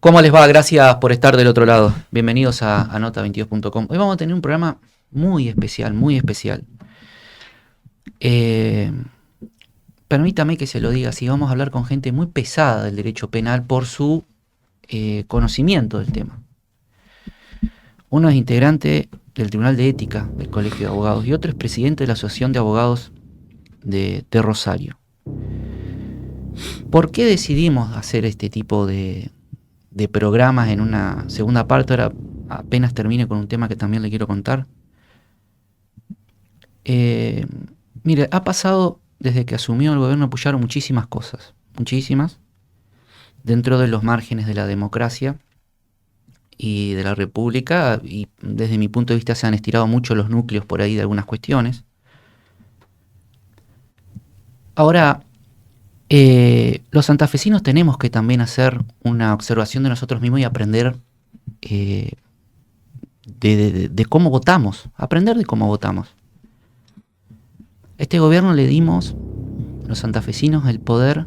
¿Cómo les va? Gracias por estar del otro lado. Bienvenidos a Nota22.com. Hoy vamos a tener un programa muy especial, muy especial. Permítame que se lo diga así. Vamos a hablar con gente muy pesada del derecho penal por su conocimiento del tema. Uno es integrante del Tribunal de Ética del Colegio de Abogados y otro es presidente de la Asociación de Abogados de Rosario. ¿Por qué decidimos hacer este tipo de programas en una segunda parte? Ahora apenas termine con un tema que también le quiero contar. Mire, ha pasado desde que asumió el gobierno Puyaro muchísimas cosas, muchísimas, dentro de los márgenes de la democracia y de la república, y desde mi punto de vista se han estirado mucho los núcleos por ahí de algunas cuestiones. Ahora, los santafesinos tenemos que también hacer una observación de nosotros mismos y aprender de cómo votamos, aprender de cómo votamos. Este gobierno le dimos, los santafesinos, el poder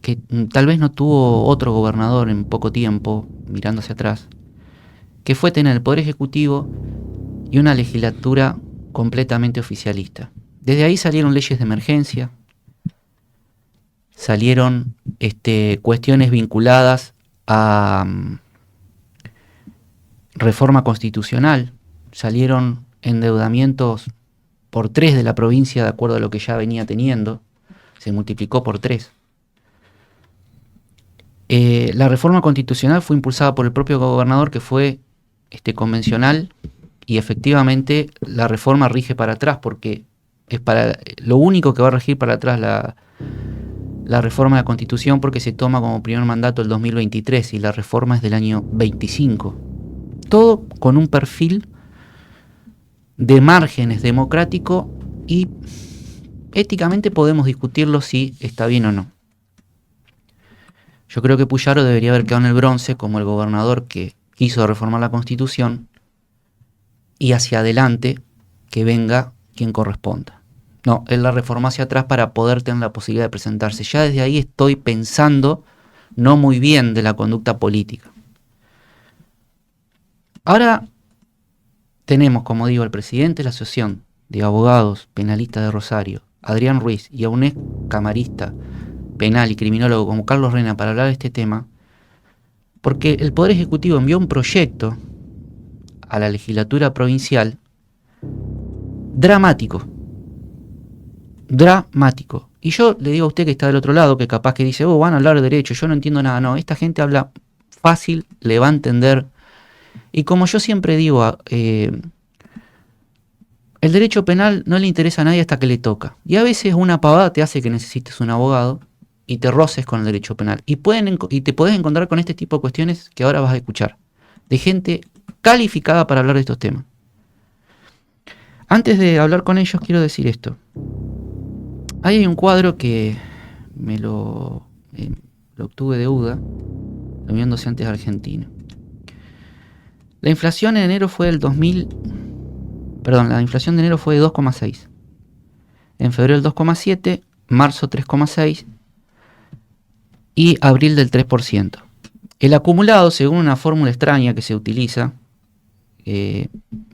que tal vez no tuvo otro gobernador en poco tiempo, mirando hacia atrás, que fue tener el poder ejecutivo y una legislatura completamente oficialista. Desde ahí salieron leyes de emergencia, salieron cuestiones vinculadas a reforma constitucional, salieron endeudamientos por 3 de la provincia de acuerdo a lo que ya venía teniendo, se multiplicó por 3. La reforma constitucional fue impulsada por el propio gobernador, que fue convencional, y efectivamente la reforma rige para atrás, porque es para lo único que va a regir para atrás la reforma de la Constitución, porque se toma como primer mandato el 2023 y la reforma es del año 25. Todo con un perfil de márgenes democrático y éticamente podemos discutirlo si está bien o no. Yo creo que Puyaro debería haber quedado en el bronce como el gobernador que quiso reformar la Constitución, y hacia adelante que venga quien corresponda. No, él la reformó hacia atrás para poder tener la posibilidad de presentarse. Ya desde ahí estoy pensando no muy bien de la conducta política. Ahora tenemos, como digo, al presidente de la Asociación de Abogados Penalistas de Rosario, Adrián Ruiz, y a un ex camarista penal y criminólogo como Carlos Rena para hablar de este tema, porque el Poder Ejecutivo envió un proyecto a la legislatura provincial dramático. Y yo le digo a usted que está del otro lado, que capaz que dice, van a hablar de derecho, yo no entiendo nada. No, esta gente habla fácil, le va a entender. Y como yo siempre digo, el derecho penal no le interesa a nadie hasta que le toca. Y a veces una pavada te hace que necesites un abogado y te roces con el derecho penal. Y te podés encontrar con este tipo de cuestiones que ahora vas a escuchar, de gente calificada para hablar de estos temas. Antes de hablar con ellos, quiero decir esto. Hay un cuadro que me lo obtuve de UDA, la Unión Docente Argentina. La inflación en enero fue del la inflación de enero fue de 2,6. En febrero el 2,7, marzo 3,6 y abril del 3%. El acumulado, según una fórmula extraña que se utiliza,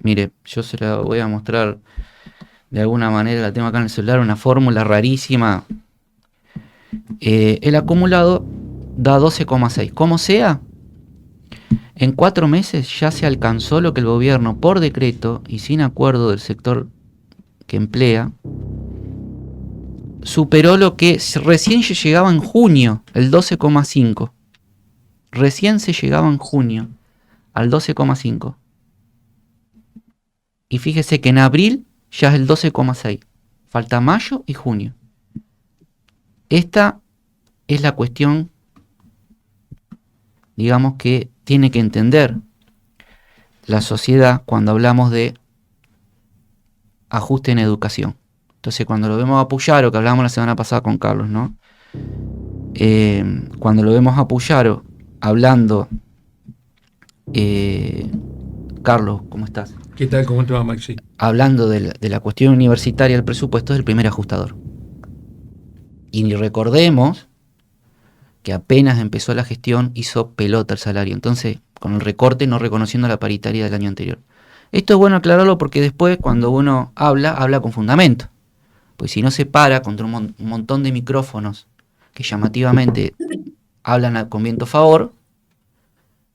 mire, yo se la voy a mostrar de alguna manera, la tengo acá en el celular, una fórmula rarísima. El acumulado da 12,6. Como sea, en 4 meses ya se alcanzó lo que el gobierno, por decreto y sin acuerdo del sector que emplea, superó lo que recién se llegaba en junio, el 12,5. Recién se llegaba en junio al 12,5. Y fíjese que en abril ya es el 12,6. Falta mayo y junio. Esta es la cuestión, digamos, que tiene que entender la sociedad cuando hablamos de ajuste en educación. Entonces, cuando lo vemos a Puyaro, que hablamos la semana pasada con Carlos, ¿no? Cuando lo vemos a Puyaro hablando, Carlos, ¿cómo estás? ¿Qué tal? ¿Cómo te va, Maxi? Hablando de la cuestión universitaria, el presupuesto es el primer ajustador. Y recordemos que apenas empezó la gestión hizo pelota el salario. Entonces, con el recorte no reconociendo la paritaria del año anterior. Esto es bueno aclararlo porque después cuando uno habla con fundamento. Pues si no se para contra un montón de micrófonos que llamativamente hablan con viento a favor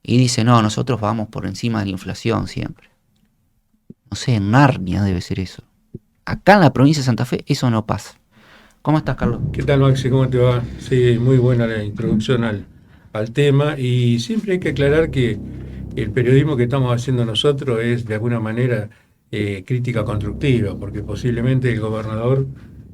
y dicen, no, nosotros vamos por encima de la inflación siempre. No sé, en Narnia debe ser eso. Acá en la provincia de Santa Fe eso no pasa. ¿Cómo estás, Carlos? ¿Qué tal, Maxi? ¿Cómo te va? Sí, muy buena la introducción al tema y siempre hay que aclarar que el periodismo que estamos haciendo nosotros es de alguna manera crítica constructiva, porque posiblemente el gobernador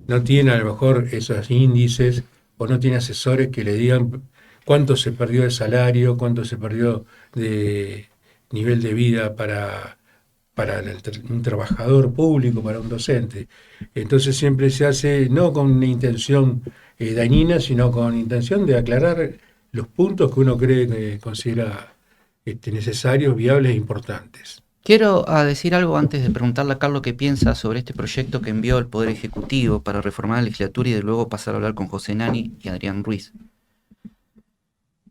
no tiene a lo mejor esos índices o no tiene asesores que le digan cuánto se perdió de salario, cuánto se perdió de nivel de vida para un trabajador público, para un docente. Entonces siempre se hace no con una intención dañina, sino con intención de aclarar los puntos que uno cree que considera necesarios, viables e importantes. Quiero decir algo antes de preguntarle a Carlos qué piensa sobre este proyecto que envió el Poder Ejecutivo para reformar la legislatura y de luego pasar a hablar con José Nani y Adrián Ruiz.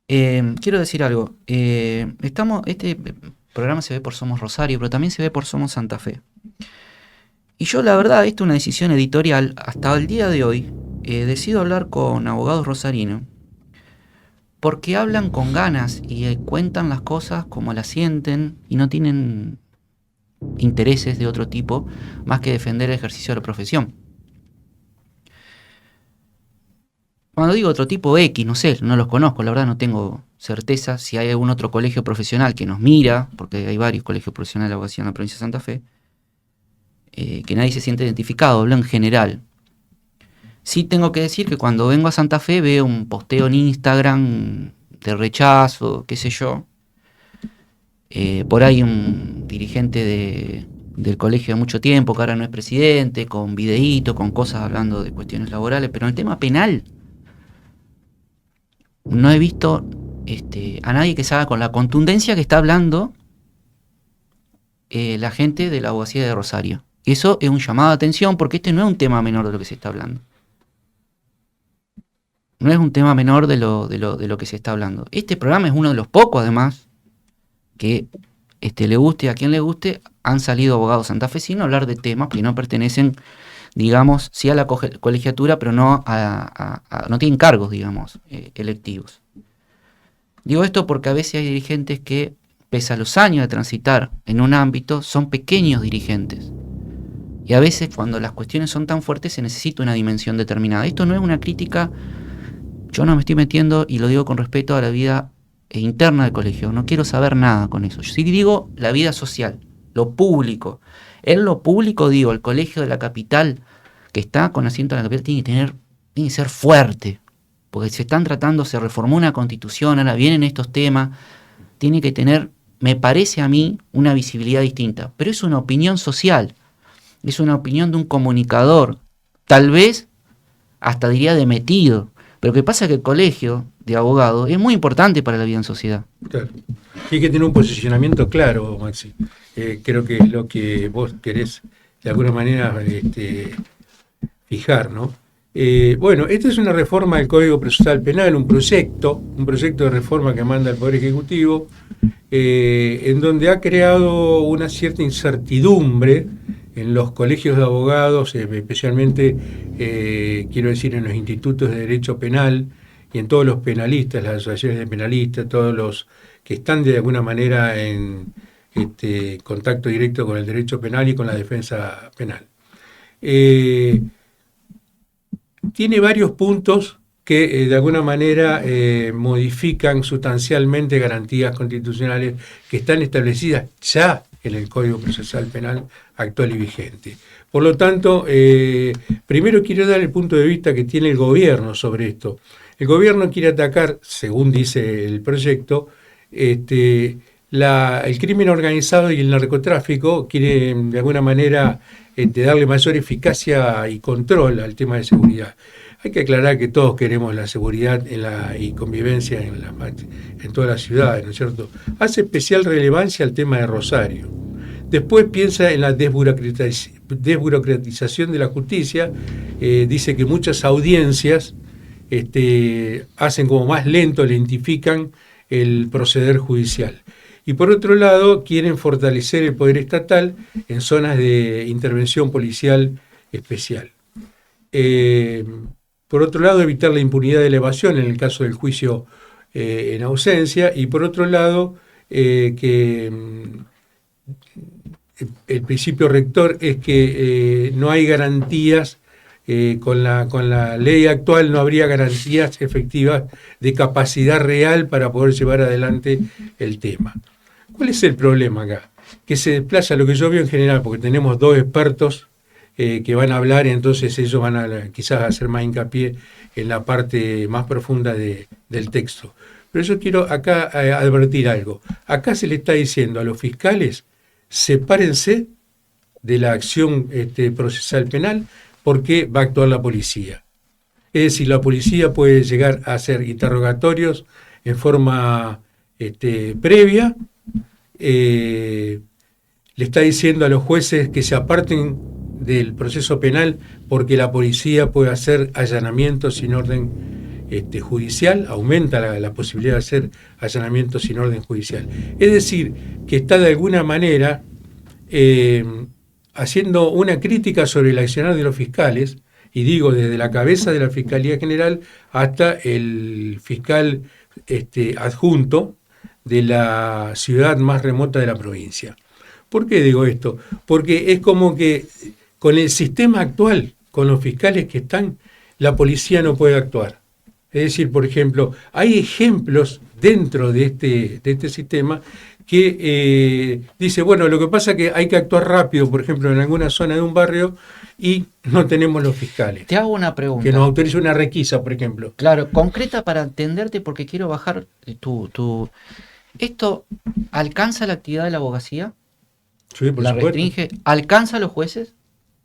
Quiero decir algo. Este programa se ve por Somos Rosario, pero también se ve por Somos Santa Fe. Y yo, la verdad, esto es una decisión editorial. Hasta el día de hoy, decido hablar con abogados rosarinos porque hablan con ganas y cuentan las cosas como las sienten y no tienen intereses de otro tipo más que defender el ejercicio de la profesión. Cuando digo otro tipo X, no sé, no los conozco, la verdad no tengo certeza si hay algún otro colegio profesional que nos mira, porque hay varios colegios profesionales de abogacía en la provincia de Santa Fe, que nadie se siente identificado, hablo en general. Sí tengo que decir que cuando vengo a Santa Fe veo un posteo en Instagram de rechazo, qué sé yo. Por ahí un dirigente del colegio de mucho tiempo, que ahora no es presidente, con videíto, con cosas hablando de cuestiones laborales, pero en el tema penal no he visto a nadie que salga con la contundencia que está hablando la gente de la abogacía de Rosario. Y eso es un llamado de atención porque este no es un tema menor de lo que se está hablando. No es un tema menor de lo que se está hablando. Este programa es uno de los pocos, además, que le guste a quien le guste, han salido abogados santafesinos a hablar de temas que no pertenecen, digamos, sí a la colegiatura, pero no no tienen cargos, digamos, electivos. Digo esto porque a veces hay dirigentes que, pese a los años de transitar en un ámbito, son pequeños dirigentes. Y a veces cuando las cuestiones son tan fuertes se necesita una dimensión determinada. Esto no es una crítica, yo no me estoy metiendo, y lo digo con respeto a la vida interna del colegio, no quiero saber nada con eso. Yo sí digo la vida social, lo público. En lo público digo, el colegio de la capital, que está con asiento en la capital, tiene que ser fuerte, porque se reformó una constitución, ahora vienen estos temas, tiene que tener, me parece a mí, una visibilidad distinta. Pero es una opinión social, es una opinión de un comunicador, tal vez hasta diría de metido. Pero lo que pasa es que el colegio de abogados es muy importante para la vida en sociedad. Claro. Y hay que tener un posicionamiento claro, Maxi. Creo que es lo que vos querés de alguna manera fijar, ¿no? Bueno, esta es una reforma del Código Procesal Penal, un proyecto de reforma que manda el Poder Ejecutivo, en donde ha creado una cierta incertidumbre en los colegios de abogados, especialmente, quiero decir, en los institutos de derecho penal y en todos los penalistas, las asociaciones de penalistas, todos los que están de alguna manera en contacto directo con el derecho penal y con la defensa penal. Tiene varios puntos que de alguna manera modifican sustancialmente garantías constitucionales que están establecidas ya en el Código Procesal Penal actual y vigente. Por lo tanto, primero quiero dar el punto de vista que tiene el gobierno sobre esto. El gobierno quiere atacar, según dice el proyecto, el crimen organizado y el narcotráfico, quiere de alguna manera darle mayor eficacia y control al tema de seguridad. Hay que aclarar que todos queremos la seguridad y convivencia en todas las ciudades, ¿no es cierto? Hace especial relevancia al tema de Rosario. Después piensa en la desburocratización de la justicia, dice que muchas audiencias hacen como más lento, lentifican el proceder judicial. Y por otro lado, quieren fortalecer el poder estatal en zonas de intervención policial especial. Por otro lado, evitar la impunidad de la evasión en el caso del juicio en ausencia, y por otro lado, que el principio rector es que no hay garantías, con la ley actual no habría garantías efectivas de capacidad real para poder llevar adelante el tema. ¿Cuál es el problema acá? Que se desplaza lo que yo veo en general, porque tenemos dos expertos que van a hablar, y entonces ellos van a quizás hacer más hincapié en la parte más profunda del texto. Pero yo quiero acá advertir algo. Acá se le está diciendo a los fiscales: sepárense de la acción procesal penal, porque va a actuar la policía. Es decir, la policía puede llegar a hacer interrogatorios en forma previa. Le está diciendo a los jueces que se aparten del proceso penal, porque la policía puede hacer allanamientos sin orden judicial, aumenta la posibilidad de hacer allanamientos sin orden judicial. Es decir, que está de alguna manera haciendo una crítica sobre el accionar de los fiscales, y digo desde la cabeza de la Fiscalía General hasta el fiscal adjunto de la ciudad más remota de la provincia. ¿Por qué digo esto? Porque es como que con el sistema actual, con los fiscales que están, la policía no puede actuar. Es decir, por ejemplo, hay ejemplos dentro de este sistema que dice, bueno, lo que pasa es que hay que actuar rápido, por ejemplo, en alguna zona de un barrio, y no tenemos los fiscales. Te hago una pregunta. Que nos autorice una requisa, por ejemplo. Claro, concreta para entenderte, porque quiero bajar tu... ¿Esto alcanza la actividad de la abogacía? Sí, por ¿La supuesto. restringe? ¿Alcanza a los jueces?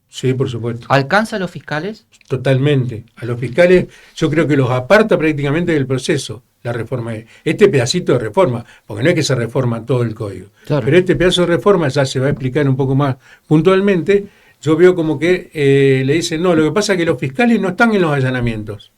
Sí, por supuesto. ¿Alcanza a los fiscales? Totalmente. A los fiscales yo creo que los aparta prácticamente del proceso, la reforma. Este pedacito de reforma, porque no es que se reforma todo el código. Claro. Pero este pedazo de reforma ya se va a explicar un poco más puntualmente. Yo veo como que le dicen, no, lo que pasa es que los fiscales no están en los allanamientos.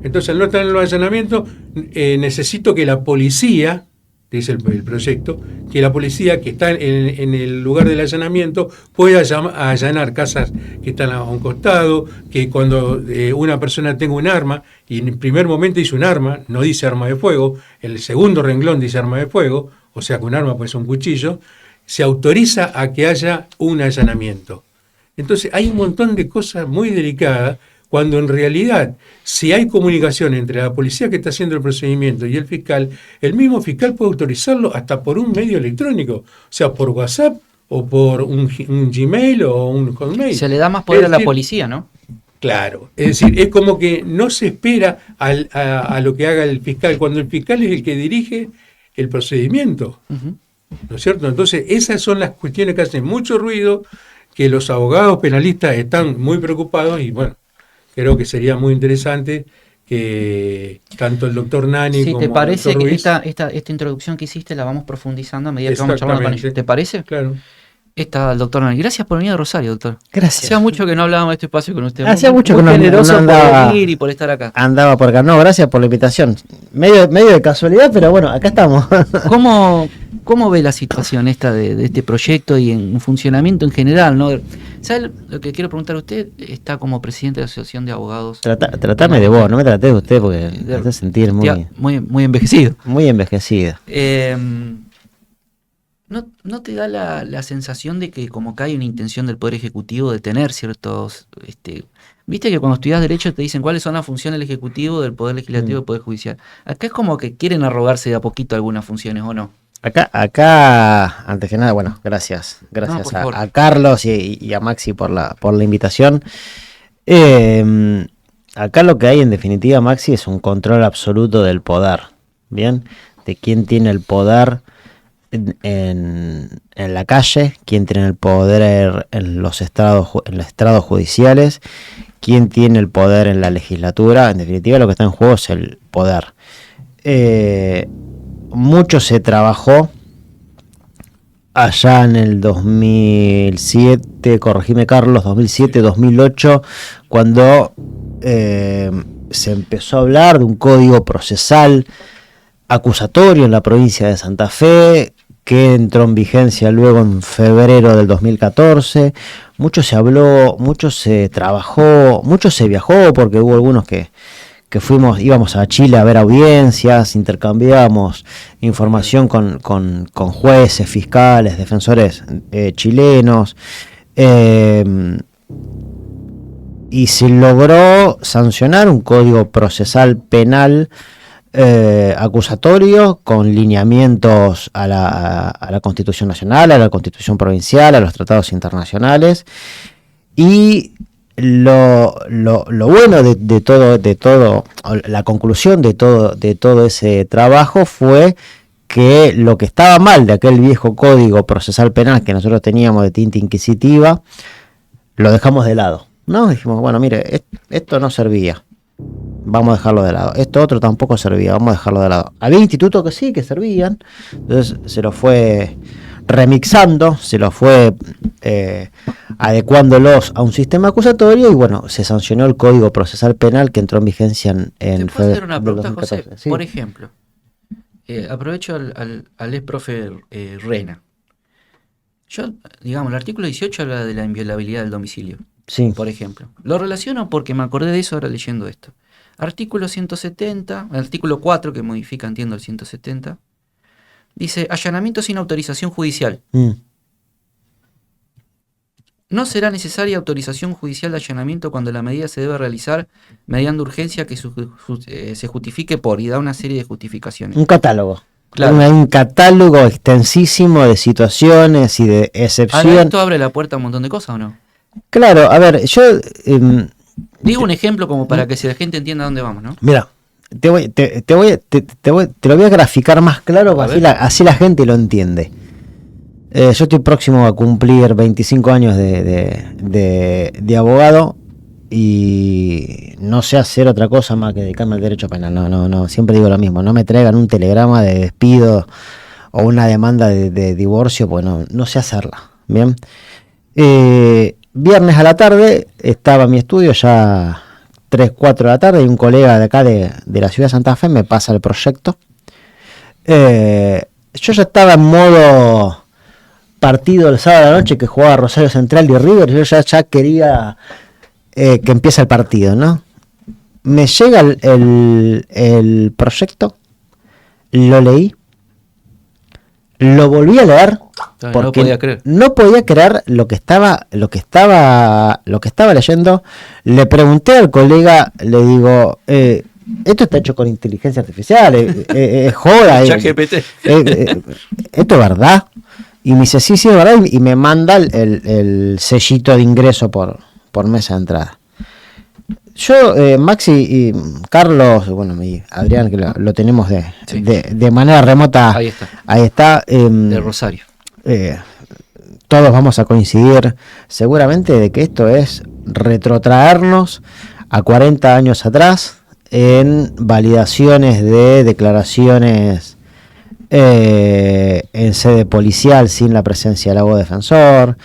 Entonces, al no estar en los allanamientos, necesito que la policía, dice el proyecto, que la policía que está en el lugar del allanamiento pueda allanar casas que están a un costado, que cuando una persona tenga un arma, y en el primer momento dice un arma, no dice arma de fuego, en el segundo renglón dice arma de fuego, o sea que un arma puede ser un cuchillo, se autoriza a que haya un allanamiento. Entonces hay un montón de cosas muy delicadas, cuando en realidad, si hay comunicación entre la policía que está haciendo el procedimiento y el mismo fiscal puede autorizarlo hasta por un medio electrónico, o sea, por WhatsApp o por un Gmail o un Hotmail. Se le da más poder a la policía, ¿no? Claro, es decir, es como que no se espera a lo que haga el fiscal, cuando el fiscal es el que dirige el procedimiento, ¿no es cierto? Entonces, esas son las cuestiones que hacen mucho ruido, que los abogados penalistas están muy preocupados, y bueno, creo que sería muy interesante que tanto el doctor Nani como ¿te parece el doctor que Ruiz, esta introducción que hiciste la vamos profundizando a medida que vamos charlando con ellos? ¿Te parece? Claro. Está el doctor Nani. Gracias por venir a Rosario, doctor. Gracias. Hacía mucho que no hablábamos de este espacio con usted. Hacía mucho que muy no generoso andaba, por venir y por estar acá. Andaba por acá. No, gracias por la invitación. Medio de casualidad, pero bueno, acá estamos. ¿Cómo ve la situación esta de este proyecto y en funcionamiento en general, ¿no? ¿Sabe lo que quiero preguntar a usted? Está como presidente de la Asociación de Abogados. Tratame de vos, no me traté de usted porque me hace sentir muy envejecido. Muy envejecida. ¿No te da la sensación de que como que hay una intención del Poder Ejecutivo de tener ciertos... Viste que cuando estudias Derecho te dicen cuáles son las funciones del Ejecutivo, del Poder Legislativo y del Poder Judicial. Acá es como que quieren arrogarse de a poquito algunas funciones, ¿o no? Acá, antes que nada, bueno, gracias a Carlos y a Maxi por la invitación. Acá lo que hay en definitiva, Maxi, es un control absoluto del poder, ¿bien? De quién tiene el poder en la calle, quién tiene el poder en los estrados judiciales, quién tiene el poder en la legislatura. En definitiva, lo que está en juego es el poder. Mucho se trabajó allá en el 2007, corregime Carlos, 2007, 2008, cuando se empezó a hablar de un código procesal acusatorio en la provincia de Santa Fe, que entró en vigencia luego en febrero del 2014. Mucho se habló, mucho se trabajó, mucho se viajó, porque hubo algunos que íbamos a Chile a ver audiencias, intercambiábamos información con jueces, fiscales, defensores chilenos, y se logró sancionar un código procesal penal acusatorio con lineamientos a la Constitución Nacional, a la Constitución Provincial, a los tratados internacionales. Y lo bueno de todo, la conclusión de todo ese trabajo fue que lo que estaba mal de aquel viejo código procesal penal que nosotros teníamos de tinta inquisitiva, lo dejamos de lado, ¿no? Dijimos, bueno, mire, esto no servía, vamos a dejarlo de lado. Esto otro tampoco servía, vamos a dejarlo de lado. Había institutos que sí, que servían, entonces se lo fue remixando, se lo fue adecuándolos a un sistema acusatorio, y bueno, se sancionó el Código Procesal Penal que entró en vigencia en febrero. ¿Te puedo hacer una pregunta, José? Sí. Por ejemplo, aprovecho al ex profe Rena. Yo, digamos, el artículo 18 habla de la inviolabilidad del domicilio. Sí. Por ejemplo. Lo relaciono porque me acordé de eso ahora leyendo esto. Artículo 170, el artículo 4 que modifica, entiendo, el 170, dice allanamiento sin autorización judicial. No será necesaria autorización judicial de allanamiento cuando la medida se debe realizar mediante urgencia que se justifique por, y da una serie de justificaciones. Un catálogo. Claro. Un catálogo extensísimo de situaciones y de excepciones. ¿Esto abre la puerta a un montón de cosas o no? Claro, a ver, yo... digo un ejemplo como para que la gente entienda a dónde vamos, ¿no? Mira, te lo voy a graficar más claro, así la gente lo entiende. Yo estoy próximo a cumplir 25 años de abogado y no sé hacer otra cosa más que dedicarme al derecho penal. No, siempre digo lo mismo. No me traigan un telegrama de despido o una demanda de divorcio, pues no sé hacerla. Bien. Viernes a la tarde estaba en mi estudio, ya 3, 4 de la tarde, y un colega de acá de la ciudad de Santa Fe me pasa el proyecto. Yo ya estaba en modo partido el sábado a la noche que jugaba Rosario Central y River. Yo ya quería que empiece el partido, ¿no? Me llega el proyecto, lo leí, lo volví a leer porque no podía creer lo que estaba leyendo. Le pregunté al colega, le digo, esto está hecho con inteligencia artificial, es joda, ChatGPT. ¿Esto es verdad? Y me dice, sí, es verdad, y me manda el sellito de ingreso por mesa de entrada. Yo, Maxi y Carlos, bueno, y Adrián, que lo tenemos de manera remota. Ahí está. De Rosario. Todos vamos a coincidir seguramente de que esto es retrotraernos a 40 años atrás en validaciones de declaraciones en sede policial sin la presencia del abogado defensor.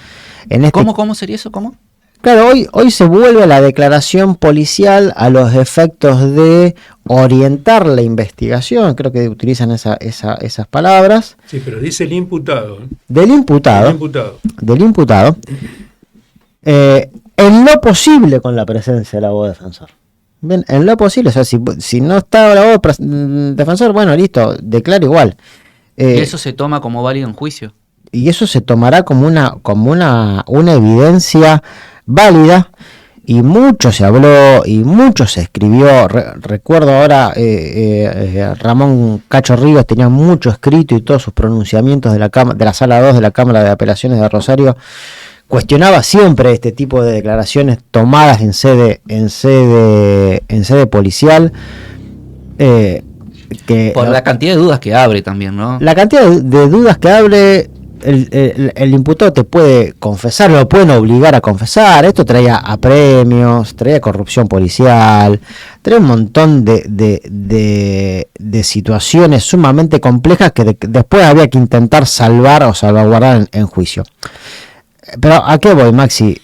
¿Cómo sería eso? ¿Cómo? Claro, hoy se vuelve a la declaración policial a los efectos de orientar la investigación. Creo que utilizan esas palabras. Sí, pero dice el imputado. Del imputado. En lo posible con la presencia del abogado defensor. Bien, en lo posible, o sea, si no está el abogado defensor, bueno, listo, declara igual. ¿Y eso se toma como válido en juicio? Y eso se tomará como una evidencia válida, y mucho se habló y mucho se escribió. Recuerdo ahora, Ramón Cacho Ríos tenía mucho escrito, y todos sus pronunciamientos de la sala 2 de la Cámara de Apelaciones de Rosario cuestionaba siempre este tipo de declaraciones tomadas en sede policial, por la cantidad de dudas que abre también, ¿no? La cantidad de dudas que abre. El imputado te puede confesar, lo pueden obligar a confesar. Esto traía apremios, traía corrupción policial, traía un montón de situaciones sumamente complejas que después había que intentar salvar o salvaguardar en juicio. Pero ¿a qué voy, Maxi?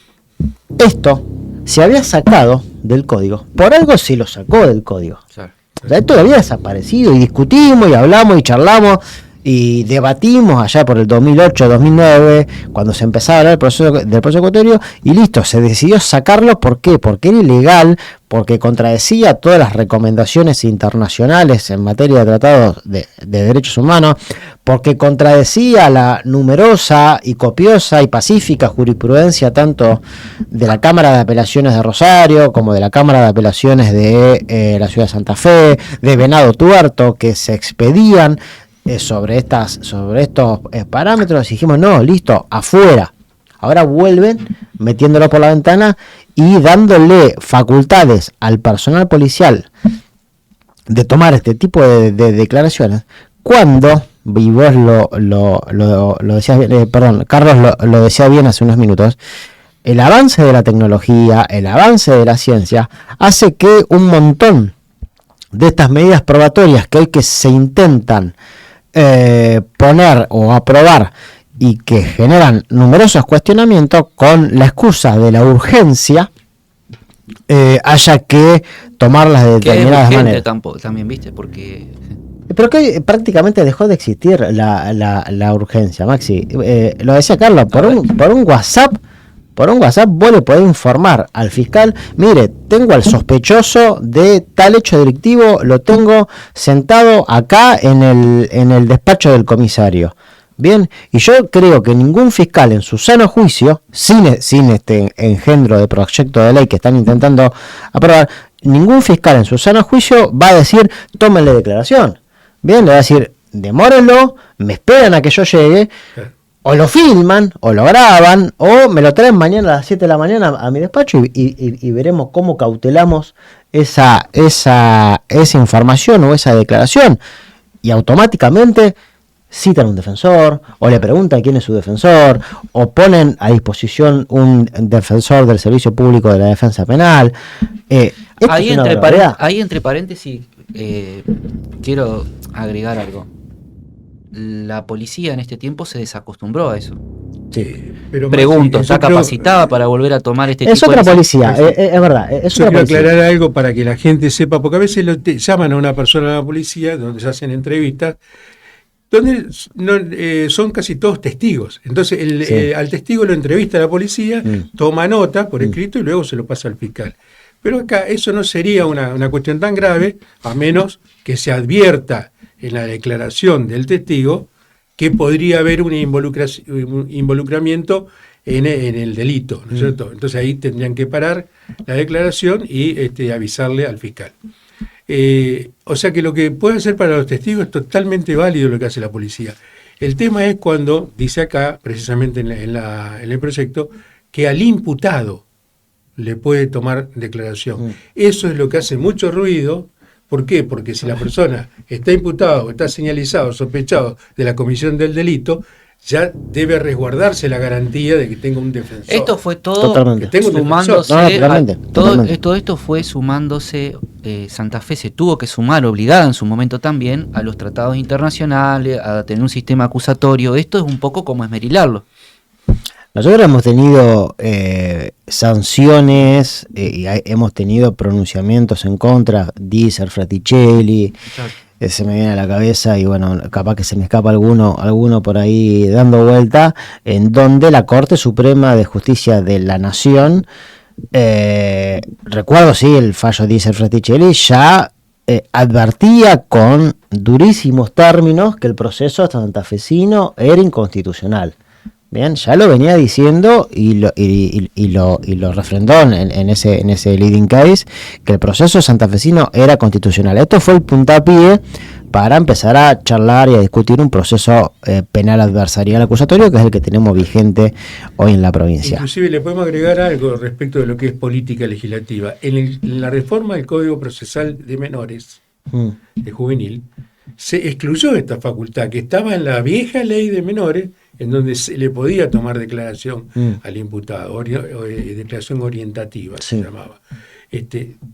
Esto se había sacado del código. Por algo se lo sacó del código. Claro. O sea, esto había desaparecido y discutimos y hablamos y charlamos y debatimos allá por el 2008, 2009, cuando se empezaba a hablar del proceso ecuatorio, y listo, se decidió sacarlo. ¿Por qué? Porque era ilegal, porque contradecía todas las recomendaciones internacionales en materia de tratados de derechos humanos, porque contradecía la numerosa y copiosa y pacífica jurisprudencia tanto de la Cámara de Apelaciones de Rosario como de la Cámara de Apelaciones de la Ciudad de Santa Fe, de Venado Tuerto, que se expedían sobre estos parámetros. Dijimos, no, listo, afuera. Ahora vuelven metiéndolo por la ventana y dándole facultades al personal policial de tomar este tipo de declaraciones, cuando, y vos lo decías bien, Carlos lo decía bien hace unos minutos, el avance de la tecnología, el avance de la ciencia, hace que un montón de estas medidas probatorias que hoy que se intentan poner o aprobar y que generan numerosos cuestionamientos con la excusa de la urgencia, haya que tomarlas de determinadas maneras. También, viste, porque... Pero que prácticamente dejó de existir la urgencia, Maxi. Lo decía Carlos, por un WhatsApp. Por un WhatsApp vos le podés informar al fiscal, mire, tengo al sospechoso de tal hecho delictivo, lo tengo sentado acá en el despacho del comisario. Bien, y yo creo que ningún fiscal en su sano juicio, sin este engendro de proyecto de ley que están intentando aprobar, ningún fiscal en su sano juicio va a decir, tómenle declaración. Bien, le va a decir, demórenlo, me esperan a que yo llegue. O lo filman, o lo graban, o me lo traen mañana a las 7 de la mañana a mi despacho y veremos cómo cautelamos esa información o esa declaración. Y automáticamente citan un defensor, o le preguntan quién es su defensor, o ponen a disposición un defensor del Servicio Público de la Defensa Penal. Ahí entre paréntesis quiero agregar algo. La policía en este tiempo se desacostumbró a eso. Sí. Pero pregunto, ¿está capacitada para volver a tomar este tipo de... Es otra policía, es verdad. Yo quiero aclarar algo para que la gente sepa, porque a veces llaman a una persona a la policía, donde se hacen entrevistas, donde son casi todos testigos. Entonces al testigo lo entrevista la policía, toma nota por escrito y luego se lo pasa al fiscal. Pero acá eso no sería una cuestión tan grave, a menos que se advierta en la declaración del testigo que podría haber un involucramiento en el delito, ¿no es cierto? Entonces ahí tendrían que parar la declaración y avisarle al fiscal. O sea que lo que puede hacer para los testigos es totalmente válido lo que hace la policía. El tema es cuando, dice acá, precisamente en el proyecto, que al imputado le puede tomar declaración. Eso es lo que hace mucho ruido. ¿Por qué? Porque si la persona está imputada o está señalizado, sospechado de la comisión del delito, ya debe resguardarse la garantía de que tenga un defensor. Esto fue todo totalmente sumándose. Todo esto fue sumándose. Santa Fe se tuvo que sumar, obligada en su momento también, a los tratados internacionales, a tener un sistema acusatorio. Esto es un poco como esmerilarlo. Nosotros hemos tenido sanciones, y hemos tenido pronunciamientos en contra, Diesel, Fraticelli, se me viene a la cabeza y bueno, capaz que se me escapa alguno por ahí dando vuelta, en donde la Corte Suprema de Justicia de la Nación, recuerdo el fallo Diesel, Fraticelli, ya advertía con durísimos términos que el proceso santafesino era inconstitucional. Bien, ya lo venía diciendo y lo refrendó en ese leading case, que el proceso santafesino era constitucional. Esto fue el puntapié para empezar a charlar y a discutir un proceso penal adversarial acusatorio, que es el que tenemos vigente hoy en la provincia. Inclusive le podemos agregar algo respecto de lo que es política legislativa. En la reforma del Código Procesal de Menores, de juvenil, se excluyó esta facultad que estaba en la vieja ley de menores, en donde se le podía tomar declaración al imputado, declaración orientativa se llamaba. Es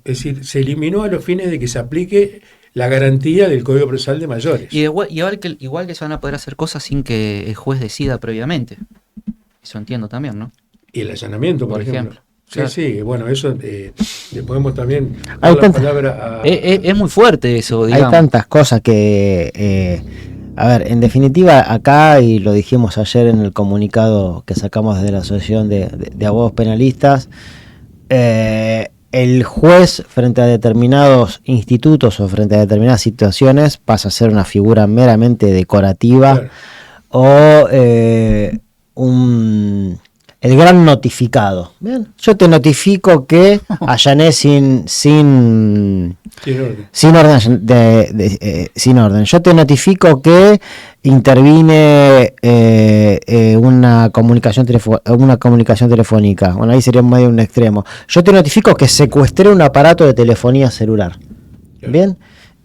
decir, se eliminó a los fines de que se aplique la garantía del Código Procesal de Mayores. Y igual que se van a poder hacer cosas sin que el juez decida previamente. Eso entiendo también, ¿no? Y el allanamiento, por ejemplo. Sí, sí, bueno, eso le podemos también Hay dar la palabra a... Es muy fuerte eso, digamos. Hay tantas cosas que, a ver, en definitiva, acá, y lo dijimos ayer en el comunicado que sacamos desde la Asociación de Abogados Penalistas, el juez frente a determinados institutos o frente a determinadas situaciones pasa a ser una figura meramente decorativa, claro, o el gran notificado. Bien, yo te notifico que allané sin orden. Sin orden. Yo te notifico que intervine una comunicación telefónica. Bueno, ahí sería medio un extremo. Yo te notifico que secuestré un aparato de telefonía celular. Bien.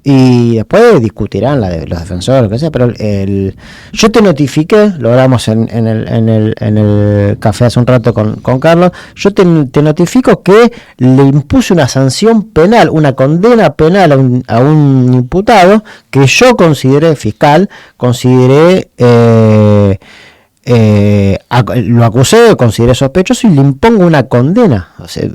Y después discutirán los defensores, lo que sea, pero yo te notifiqué, lo hablamos en el café hace un rato con Carlos, yo te notifico que le impuse una sanción penal, una condena penal a un imputado que yo consideré fiscal, lo acusé, consideré sospechoso y le impongo una condena. O sea,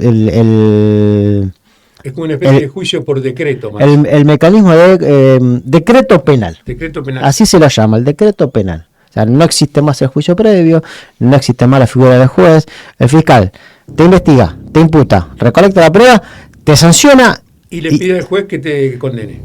es como una especie de juicio por decreto. El mecanismo de decreto penal. Decreto penal. Así se lo llama, el decreto penal. O sea, no existe más el juicio previo, no existe más la figura del juez. El fiscal te investiga, te imputa, recolecta la prueba, te sanciona. Y le pide al juez que te condene.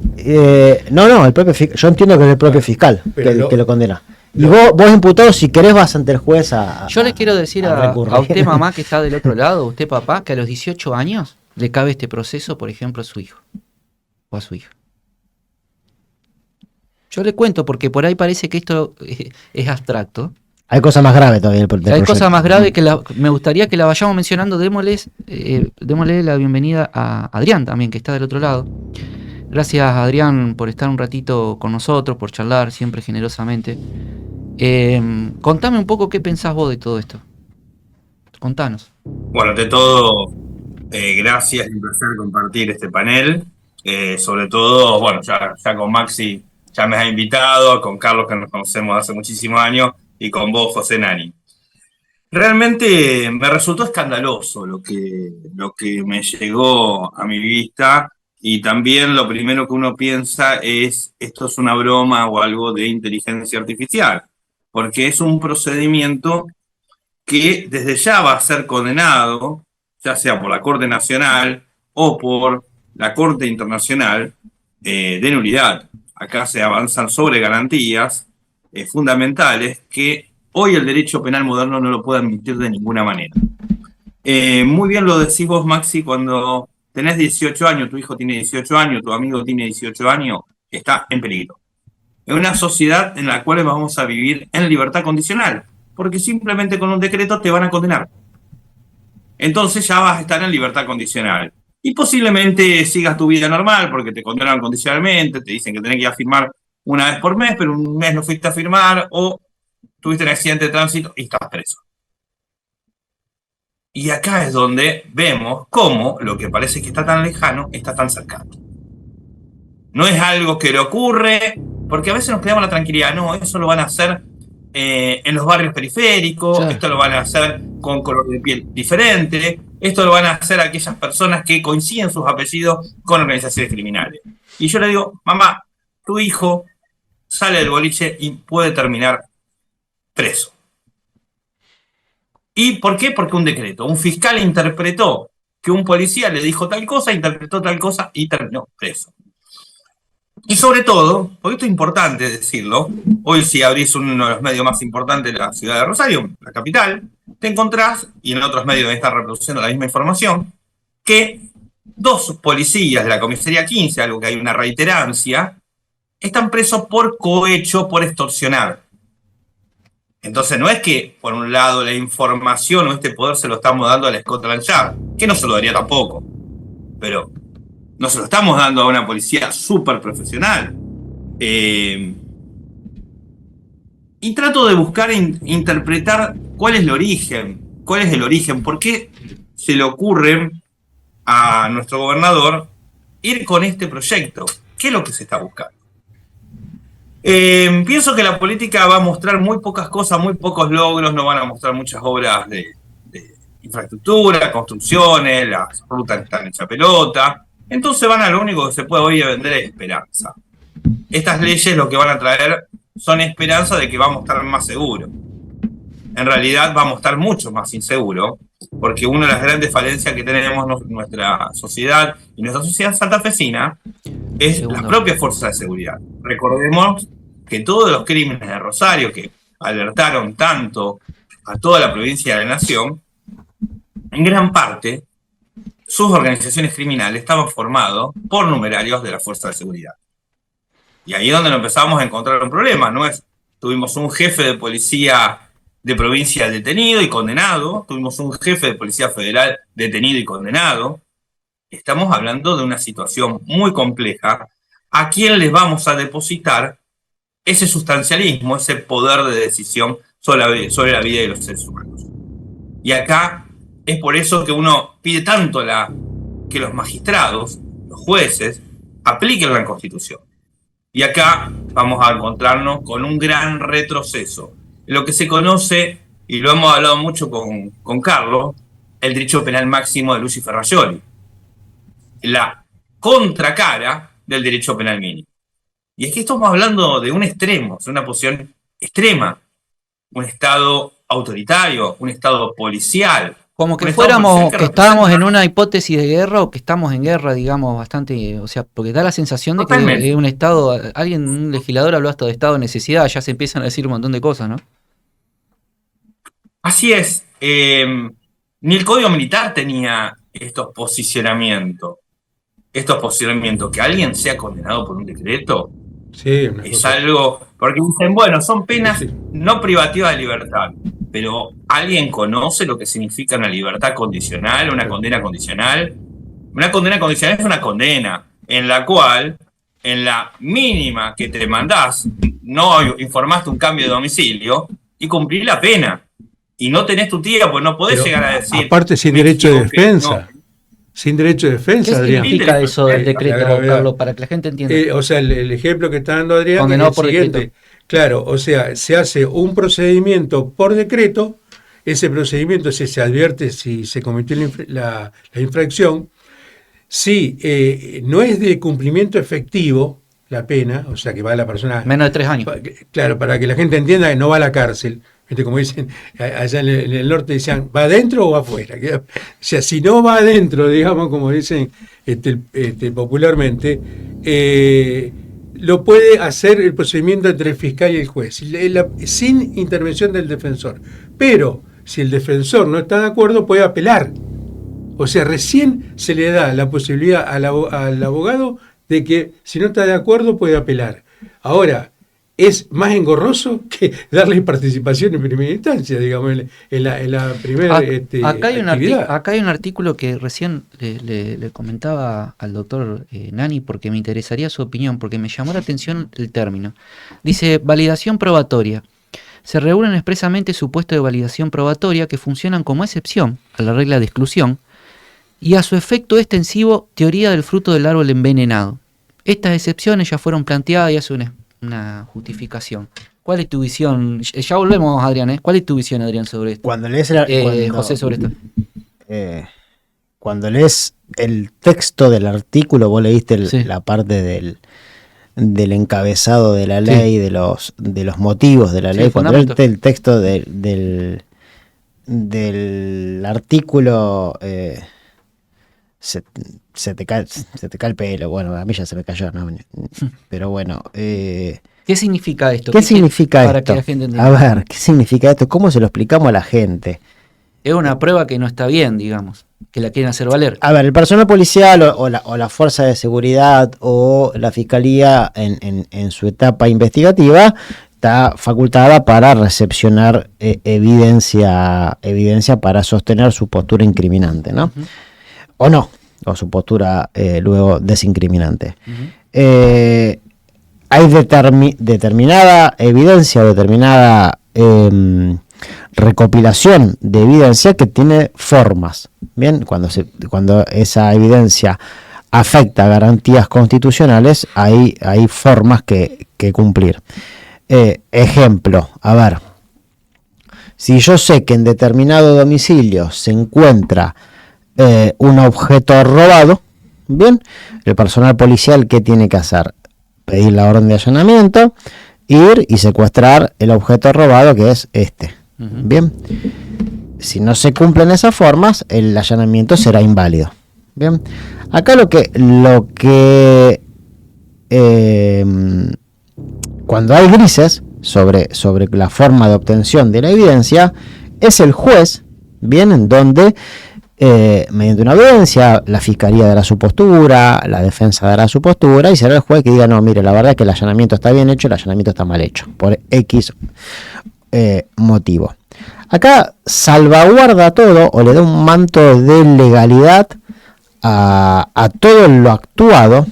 No, el propio yo entiendo que es el propio fiscal que lo condena. Y vos imputado, si querés, vas ante el juez Yo le quiero decir a usted, mamá, que está del otro lado, usted, papá, que a los 18 años le cabe este proceso, por ejemplo, a su hijo o a su hija. Yo le cuento porque por ahí parece que esto es abstracto. Hay cosas más graves todavía. Hay cosas más graves que me gustaría que la vayamos mencionando. Démosle la bienvenida a Adrián también, que está del otro lado. Gracias, Adrián, por estar un ratito con nosotros, por charlar siempre generosamente. Contame un poco qué pensás vos de todo esto. Contanos. Bueno, ante todo, gracias, es un placer compartir este panel. Sobre todo, bueno, ya con Maxi ya me has invitado, con Carlos, que nos conocemos hace muchísimos años, y con vos, José Nani. Realmente me resultó escandaloso lo que me llegó a mi vista, y también lo primero que uno piensa es, esto es una broma o algo de inteligencia artificial, porque es un procedimiento que desde ya va a ser condenado, ya sea por la Corte Nacional o por la Corte Internacional de nulidad. Acá se avanzan sobre garantías fundamentales que hoy el derecho penal moderno no lo puede admitir de ninguna manera. Muy bien lo decís vos, Maxi, cuando tenés 18 años, tu hijo tiene 18 años, tu amigo tiene 18 años, está en peligro. En una sociedad en la cual vamos a vivir en libertad condicional, porque simplemente con un decreto te van a condenar. Entonces ya vas a estar en libertad condicional. Y posiblemente sigas tu vida normal, porque te condenan condicionalmente, te dicen que tenés que ir a firmar una vez por mes, pero un mes no fuiste a firmar, o tuviste un accidente de tránsito y estás preso. Y acá es donde vemos cómo lo que parece que está tan lejano está tan cercano. No es algo que le ocurre, porque a veces nos quedamos la tranquilidad, no, eso lo van a hacer en los barrios periféricos, sí. Esto lo van a hacer con color de piel diferente, esto lo van a hacer aquellas personas que coinciden sus apellidos con organizaciones criminales. Y yo le digo, mamá, tu hijo sale del boliche y puede terminar preso. ¿Y por qué? Porque un decreto, un fiscal interpretó que un policía le dijo tal cosa, interpretó tal cosa y terminó preso. Y sobre todo, porque esto es importante decirlo, hoy si abrís uno de los medios más importantes de la ciudad de Rosario, la capital, te encontrás, y en otros medios están reproduciendo la misma información, que 2 policías de la comisaría 15, algo que hay una reiterancia, están presos por cohecho, por extorsionar. Entonces no es que, por un lado, la información o este poder se lo estamos dando a la Scotland Yard, que no se lo daría tampoco, pero no se lo estamos dando a una policía súper profesional. Y trato de buscar interpretar cuál es el origen, por qué se le ocurre a nuestro gobernador ir con este proyecto, qué es lo que se está buscando. Pienso que la política va a mostrar muy pocas cosas, muy pocos logros, no van a mostrar muchas obras infraestructura, construcciones, las rutas están hechas pelota. Entonces van a lo único que se puede hoy vender es esperanza. Estas leyes lo que van a traer son esperanza de que vamos a estar más seguros. En realidad vamos a estar mucho más inseguros, porque una de las grandes falencias que tenemos en nuestra sociedad y nuestra sociedad santafesina es las propias fuerzas de seguridad. Recordemos que todos los crímenes de Rosario que alertaron tanto a toda la provincia de la Nación, en gran parte sus organizaciones criminales estaban formadas por numerarios de la fuerza de seguridad. Y ahí es donde nos empezamos a encontrar un problema, ¿no? Tuvimos un jefe de policía de provincia detenido y condenado, tuvimos un jefe de policía federal detenido y condenado. Estamos hablando de una situación muy compleja. ¿A quién les vamos a depositar ese sustancialismo, ese poder de decisión sobre la vida de los seres humanos? Y acá es por eso que uno pide tanto que los magistrados, los jueces, apliquen la Constitución. Y acá vamos a encontrarnos con un gran retroceso. Lo que se conoce, y lo hemos hablado mucho con Carlos, el derecho penal máximo de Luigi Ferrajoli. La contracara del derecho penal mínimo. Y es que estamos hablando de un extremo, de una posición extrema. Un Estado autoritario, un Estado policial. Como que fuéramos, que estábamos en una hipótesis de guerra o que estamos en guerra, digamos, bastante, o sea, porque da la sensación de que es un Estado, un legislador habló hasta de Estado de necesidad, ya se empiezan a decir un montón de cosas, ¿no? Así es, ni el Código Militar tenía estos posicionamientos, que alguien sea condenado por un decreto, sí, es algo, porque dicen, bueno, son penas no privativas de libertad, pero ¿alguien conoce lo que significa una libertad condicional, una condena condicional? Una condena condicional es una condena en la cual, en la mínima que te mandás, no informaste un cambio de domicilio y cumplís la pena. Y no tenés tu tía, pues no podés pero llegar a decir... Aparte sin derecho de defensa. No. Sin derecho de defensa, Adrián. ¿Qué significa eso del decreto, Carlos, para que la gente entienda? O sea, el ejemplo que está dando Adrián condenado es el siguiente. Decreto. Claro, o sea, se hace un procedimiento por decreto, ese procedimiento se advierte si se cometió la infracción, si no es de cumplimiento efectivo la pena, o sea que va a la persona... Menos de 3 años. Claro, para que la gente entienda que no va a la cárcel. Como dicen, allá en el norte decían, ¿va adentro o va afuera? O sea, si no va adentro, digamos, como dicen popularmente, lo puede hacer el procedimiento entre el fiscal y el juez, sin intervención del defensor. Pero si el defensor no está de acuerdo, puede apelar. O sea, recién se le da la posibilidad al abogado de que, si no está de acuerdo, puede apelar. Ahora, es más engorroso que darle participación en primera instancia, digamos, en la primera actividad. Acá hay un artículo que recién le comentaba al doctor Nani porque me interesaría su opinión, porque me llamó la atención el término. Dice, validación probatoria. Se regulan expresamente supuestos de validación probatoria que funcionan como excepción a la regla de exclusión y a su efecto extensivo teoría del fruto del árbol envenenado. Estas excepciones ya fueron planteadas y hace una justificación. ¿Cuál es tu visión? Ya volvemos, Adrián, ¿Cuál es tu visión, Adrián, sobre esto? Cuando lees José, sobre esto. Cuando lees el texto del artículo, vos leíste la parte del encabezado de la ley, de los motivos de la ley. Cuando leíste el texto del artículo, se te cae el pelo. Bueno, a mí ya se me cayó, ¿no? Pero bueno. ¿Qué significa esto? ¿Qué significa para esto? Que la gente entienda. A ver, ¿qué significa esto? ¿Cómo se lo explicamos a la gente? Es una prueba que no está bien, digamos, que la quieren hacer valer. A ver, el personal policial o la fuerza de seguridad o la fiscalía en su etapa investigativa está facultada para recepcionar evidencia para sostener su postura incriminante, ¿no? Uh-huh. O no, o su postura luego desincriminante. Uh-huh. Hay determinada evidencia o determinada recopilación de evidencia que tiene formas. Bien, cuando esa evidencia afecta a garantías constitucionales, hay formas que cumplir. Ejemplo, a ver, Si yo sé que en determinado domicilio se encuentra un objeto robado, bien, el personal policial, ¿qué tiene que hacer? Pedir la orden de allanamiento, ir y secuestrar el objeto robado, que es este. Bien, si no se cumplen esas formas, el allanamiento será inválido. Bien, acá lo que cuando hay grises sobre la forma de obtención de la evidencia, es el juez, bien, en donde mediante una audiencia la fiscalía dará su postura, la defensa dará su postura, y será el juez que diga, no, mire, la verdad es que el allanamiento está bien hecho, el allanamiento está mal hecho, por X motivo. Acá salvaguarda todo, o le da un manto de legalidad a todo lo actuado.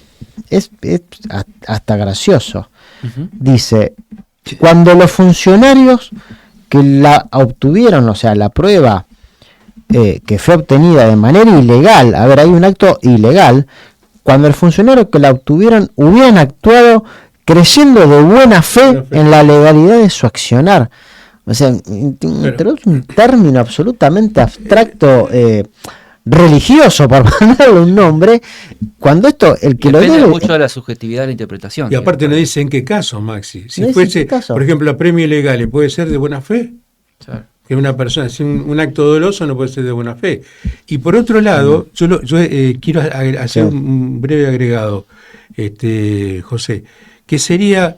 Es hasta gracioso. Dice, cuando los funcionarios que la obtuvieron, o sea, la prueba que fue obtenida de manera ilegal, a ver, hay un acto ilegal, cuando el funcionario que la obtuvieron hubieran actuado creyendo de buena fe en la legalidad de su accionar. O sea, introduce un término absolutamente abstracto, religioso, por ponerle un nombre, cuando esto, el que depende lo debe... mucho de la subjetividad de la interpretación. Y aparte no dice en qué caso, Maxi. Si No fuese, caso. por ejemplo, a premio ilegal, ¿puede ser de buena fe? Claro. Que una persona, si un acto doloso no puede ser de buena fe. Y por otro lado, yo quiero hacer un breve agregado, José, que sería,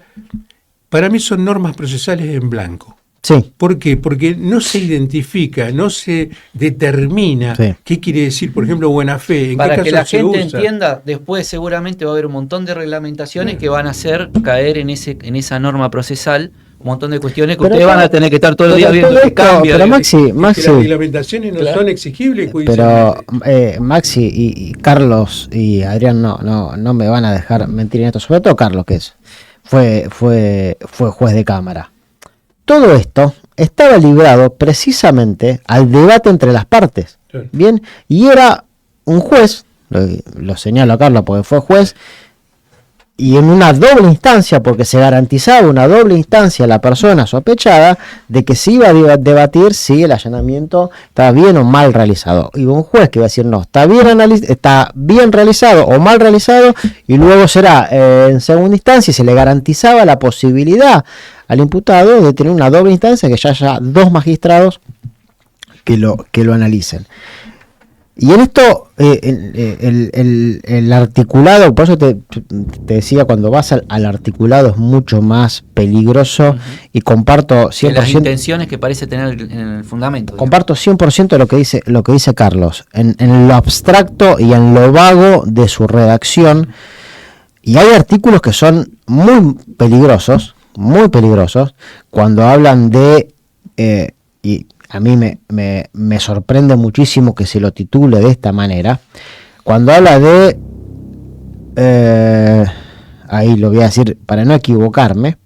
para mí son normas procesales en blanco. Sí. ¿Por qué? Porque no se identifica, no se determina qué quiere decir, por ejemplo, buena fe. ¿En Para qué que caso la se gente usa? entienda, después seguramente va a haber un montón de reglamentaciones que van a hacer caer en esa norma procesal un montón de cuestiones que ustedes van a tener que estar todo el día viendo que cambia. Pero Maxi, Que las reglamentaciones no son exigibles. pero Maxi y Carlos y Adrián no me van a dejar mentir en esto, sobre todo Carlos, que fue juez de cámara. Todo esto estaba librado precisamente al debate entre las partes. Claro. Bien, y era un juez, lo señalo a Carlos porque fue juez, y en una doble instancia, porque se garantizaba una doble instancia a la persona sospechada de que se iba a debatir si el allanamiento estaba bien o mal realizado. Y un juez que iba a decir, no, está bien realizado o mal realizado, y luego será en segunda instancia, y se le garantizaba la posibilidad al imputado de tener una doble instancia, que ya haya dos magistrados que lo analicen. Y en esto, el articulado, por eso te decía, cuando vas al articulado es mucho más peligroso, y comparto 100%... las intenciones que parece tener en el fundamento. Comparto 100% lo que dice Carlos, en lo abstracto y en lo vago de su redacción. Y hay artículos que son muy peligrosos, cuando hablan de... y a mí me sorprende muchísimo que se lo titule de esta manera, cuando habla de, ahí lo voy a decir para no equivocarme,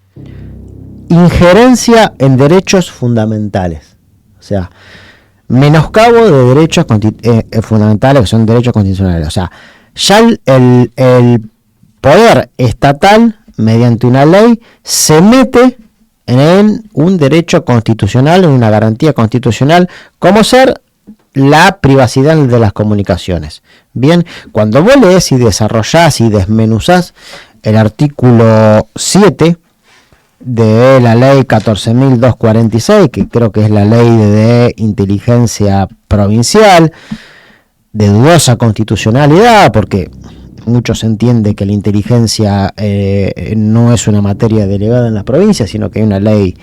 injerencia en derechos fundamentales, o sea, menoscabo de derechos fundamentales, que son derechos constitucionales. O sea, ya el poder estatal, mediante una ley, se mete en un derecho constitucional, en una garantía constitucional, como ser la privacidad de las comunicaciones. Bien, cuando vos lees y desarrollás y desmenuzás el artículo 7 de la ley 14.246, que creo que es la ley de inteligencia provincial, de dudosa constitucionalidad, porque muchos entienden que la inteligencia no es una materia delegada en las provincias, sino que hay una ley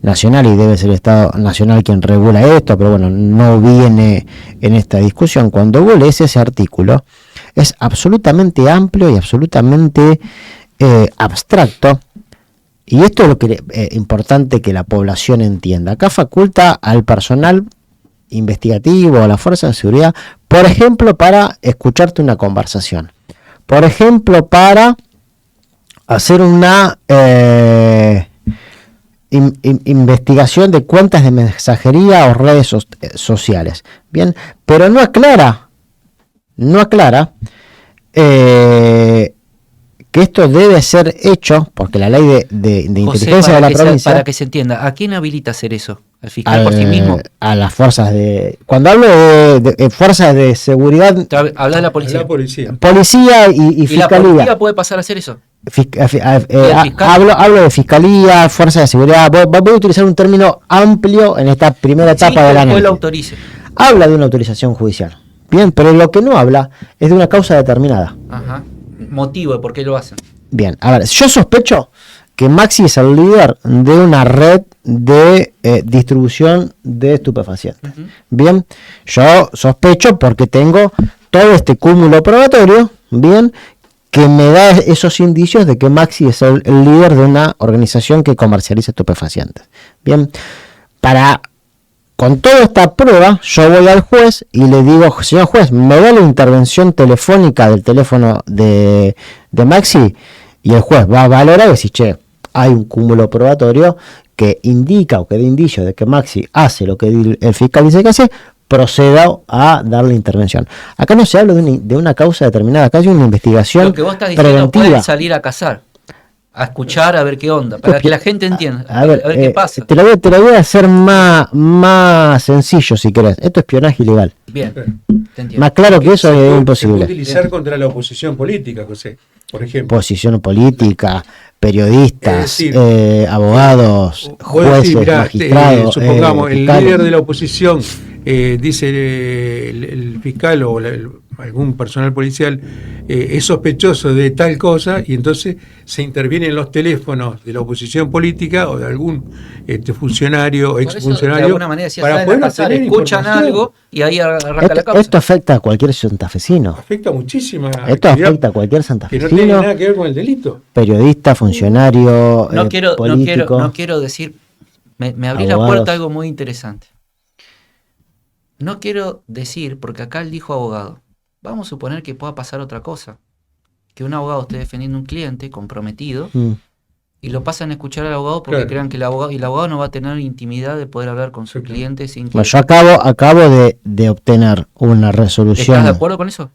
nacional y debe ser el Estado nacional quien regula esto, pero bueno, no viene en esta discusión. Cuando vos lees ese artículo, es absolutamente amplio y absolutamente abstracto, y esto es lo que importante que la población entienda. Acá faculta al personal investigativo, a la fuerza de seguridad, por ejemplo, para escucharte una conversación. Por ejemplo, para hacer una investigación de cuentas de mensajería o redes sociales. Bien, pero no aclara que esto debe ser hecho, porque la ley de inteligencia de la provincia... Para que se entienda, ¿a quién habilita hacer eso? al fiscal por sí mismo. A las fuerzas de... Cuando hablo de fuerzas de seguridad... Habla de la policía. La policía. Policía y Y la fiscalía. policía puede pasar a hacer eso. Fiscal? fiscal? Hablo de fiscalía, fuerza de seguridad. Voy a utilizar un término amplio en esta primera etapa del Sí, análisis. lo autorice. Habla de una autorización judicial. Bien, pero lo que no habla es de una causa determinada. Ajá. Motivo de por qué lo hacen. Bien, a ver, yo sospecho que Maxi es el líder de una red de distribución de estupefacientes. Ujú. Bien, yo sospecho porque tengo todo este cúmulo probatorio, bien, que me da esos indicios de que Maxi es el líder de una organización que comercializa estupefacientes. Bien, con toda esta prueba, yo voy al juez y le digo, señor juez, me da la intervención telefónica del teléfono de Maxi, y el juez va a valorar y decir, che, hay un cúmulo probatorio que indica o que da indicio de que Maxi hace lo que el fiscal dice que hace, proceda a darle intervención. Acá no se habla de una causa determinada, acá hay una investigación Lo que vos estás diciendo, preventiva. pueden salir a cazar, a escuchar, a ver qué onda, para que la gente entienda, A ver, qué pasa. Te lo voy a hacer más sencillo si querés. Esto es espionaje ilegal. Bien, te entiendo. Más claro que eso Se es puede imposible. utilizar contra la oposición política, José, por ejemplo. Posición política, periodistas, Es decir, abogados, Vos decís, jueces, mirá, magistrados. supongamos, el fiscales. líder de la oposición dice el fiscal o algún personal policial es sospechoso de tal cosa, y entonces se interviene en los teléfonos de la oposición política o de algún funcionario o Por eso, exfuncionario de alguna manera decía, para salen poder a cazar, obtener escuchan información. algo y ahí arranca la causa. Esto afecta a cualquier santafesino. Afecta muchísima Esto actividad afecta a cualquier que no tiene santafesino, nada que ver con el delito. periodista, funcionario, político. No quiero decir, me abrí la abogados. puerta a algo muy interesante. No quiero decir, porque acá él dijo abogado, vamos a suponer que pueda pasar otra cosa, que un abogado esté defendiendo a un cliente comprometido Mm. y lo pasan a escuchar al abogado porque Claro. crean que el abogado no va a tener intimidad de poder hablar con su Sí, claro. cliente sin que... Bueno, yo acabo de obtener una resolución. ¿Estás de acuerdo con eso?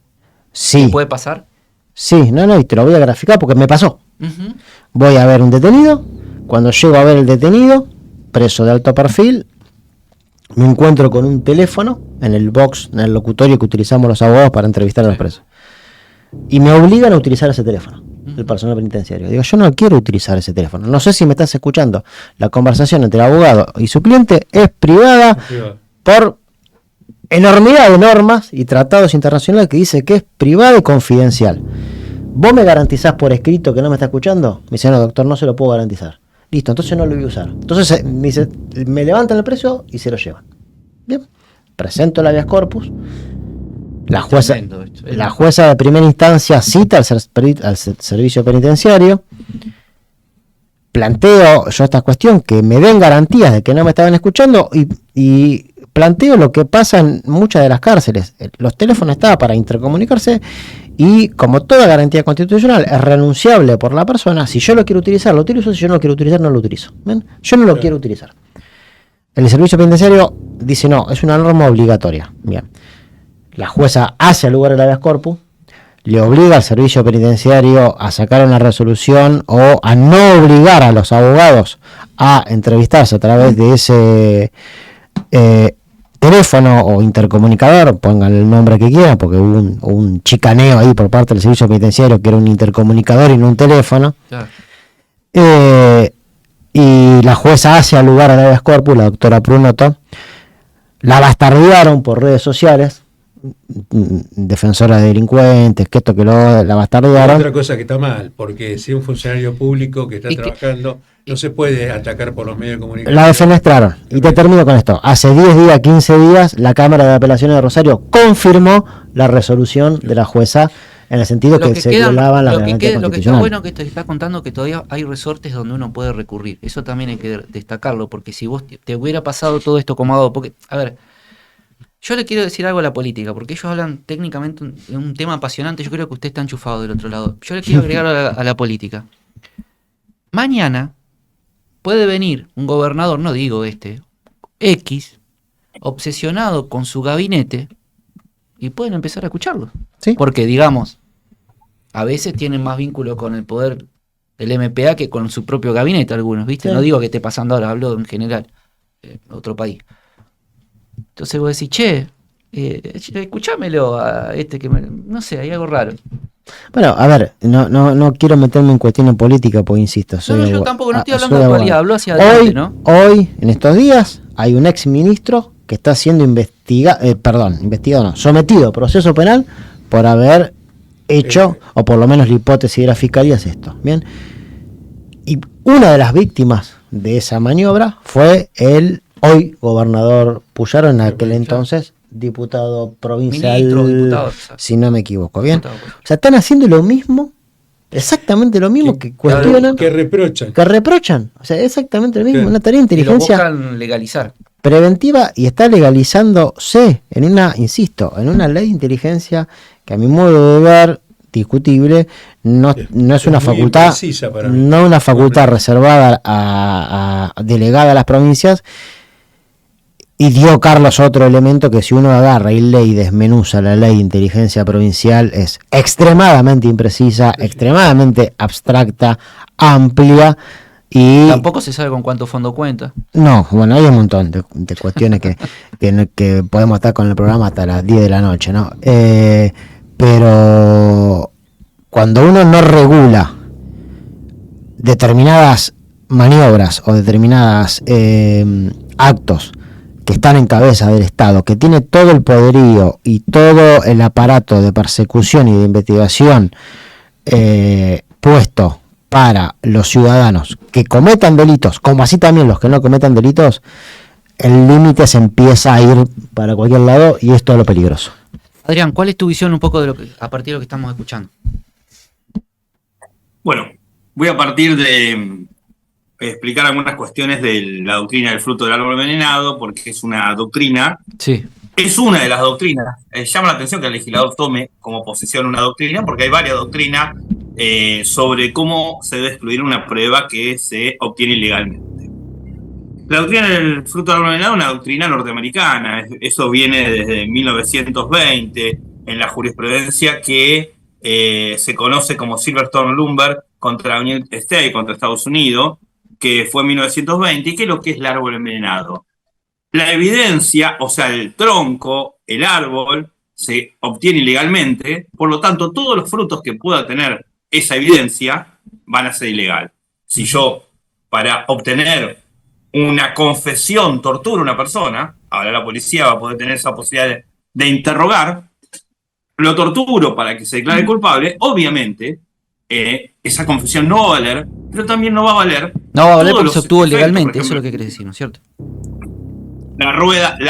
Sí, ¿Puede pasar? sí, no, y te lo voy a graficar porque me pasó. Ujú. Voy a ver un detenido. Cuando llego a ver el detenido, preso de alto perfil, me encuentro con un teléfono en el box, en el locutorio que utilizamos los abogados para entrevistar a los presos. Y me obligan a utilizar ese teléfono, el personal penitenciario. Digo, yo no quiero utilizar ese teléfono. No sé si me estás escuchando. La conversación entre el abogado y su cliente es privada por enormidad de normas y tratados internacionales que dice que es privada y confidencial. ¿Vos me garantizás por escrito que no me está escuchando? Me dice, no, doctor, no se lo puedo garantizar. Listo, entonces no lo voy a usar. Entonces me dice, me levantan el precio y se lo llevan. Bien, presento el habeas corpus. La jueza de primera instancia cita al servicio penitenciario. Planteo yo esta cuestión, que me den garantías de que no me estaban escuchando, y planteo lo que pasa en muchas de las cárceles. Los teléfonos estaban para intercomunicarse, y como toda garantía constitucional es renunciable por la persona. Si yo lo quiero utilizar, lo utilizo; si yo no lo quiero utilizar, no lo utilizo. ¿Ven? Yo no lo quiero utilizar. El servicio penitenciario dice no, es una norma obligatoria. Bien. La jueza hace lugar el habeas corpus, le obliga al servicio penitenciario a sacar una resolución o a no obligar a los abogados a entrevistarse a través de ese teléfono o intercomunicador, pongan el nombre que quieran, porque hubo un chicaneo ahí por parte del servicio penitenciario que era un intercomunicador y no un teléfono. Claro. Y la jueza hace lugar al habeas corpus, la doctora Prunoto. La bastardearon por redes sociales, defensora de delincuentes, que esto, que lo, la bastardearon. Otra cosa que está mal, porque si un funcionario público que está trabajando, no se puede atacar por los medios de comunicación. La defenestraron. Y te termino con esto. Hace 10 días, 15 días, la Cámara de Apelaciones de Rosario confirmó la resolución de la jueza, en el sentido que se violaban las garantías Lo que está constitucionales. bueno que te está contando, que todavía hay resortes donde uno puede recurrir. Eso también hay que destacarlo, porque si vos te hubiera pasado todo esto como abogado, porque, a ver, yo le quiero decir algo a la política, porque ellos hablan técnicamente de un tema apasionante. Yo creo que usted está enchufado del otro lado. Yo le quiero agregar a la política. Mañana puede venir un gobernador, no digo X, obsesionado con su gabinete, y pueden empezar a escucharlo. ¿Sí? Porque, digamos, a veces tienen más vínculo con el poder del MPA que con su propio gabinete algunos, ¿viste? Sí. No digo que esté pasando ahora, hablo en general. otro país. Entonces vos decís, che, escuchámelo a este que no sé, hay algo raro. Bueno, a ver, no quiero meterme en cuestiones políticas, porque insisto, Yo tampoco, no estoy hablando de actualidad, hablo hacia adelante, ¿no? Hoy, en estos días, hay un ex ministro que está siendo sometido a proceso penal por haber hecho, o por lo menos la hipótesis de la fiscalía es esto, ¿bien? Y una de las víctimas de esa maniobra fue el hoy gobernador Puyaro, en aquel entonces diputado provincial, Ministro, diputado, si no me equivoco, ¿bien? Diputado, pues. O sea, están haciendo lo mismo, exactamente lo mismo que cuestionan, que reprochan. que reprochan, o sea, exactamente lo mismo, Sí. una tarea de inteligencia Y lo buscan legalizar. preventiva, y está legalizándose en una ley de inteligencia que, a mi modo de ver, discutible, no es una muy facultad, imprecisa para mí. no una facultad reservada delegada a las provincias. Y dio Carlos otro elemento que, si uno agarra y lee y desmenuza la ley de inteligencia provincial, es extremadamente imprecisa, extremadamente abstracta, amplia. Y Tampoco se sabe con cuánto fondo cuenta. no, bueno, hay un montón de cuestiones que podemos estar con el programa hasta las 10 de la noche, ¿no? Pero cuando uno no regula determinadas maniobras o determinadas actos que están en cabeza del Estado, que tiene todo el poderío y todo el aparato de persecución y de investigación puesto para los ciudadanos que cometan delitos, como así también los que no cometan delitos, el límite se empieza a ir para cualquier lado, y es todo lo peligroso. Adrián, ¿cuál es tu visión un poco de a partir de lo que estamos escuchando? Bueno, voy a partir de explicar algunas cuestiones de la doctrina del fruto del árbol envenenado, porque es una doctrina, Sí. es una de las doctrinas. Llama la atención que el legislador tome como posición una doctrina, porque hay varias doctrinas sobre cómo se debe excluir una prueba que se obtiene ilegalmente. La doctrina del fruto del árbol envenenado es una doctrina norteamericana. Eso viene desde 1920 en la jurisprudencia que se conoce como Silverstone-Lumber contra United States, contra Estados Unidos, que fue en 1920. ¿Y qué es lo que es el árbol envenenado? La evidencia, o sea, el tronco, el árbol, se obtiene ilegalmente, por lo tanto, todos los frutos que pueda tener esa evidencia van a ser ilegal. Si yo, para obtener una confesión, torturo a una persona, ahora la policía va a poder tener esa posibilidad de interrogar, lo torturo para que se declare culpable, obviamente, esa confesión no va a valer, pero también no va a valer. No va a valer todos porque se los obtuvo efectos, legalmente, por eso es lo ejemplo, que querés decir, ¿no es cierto? La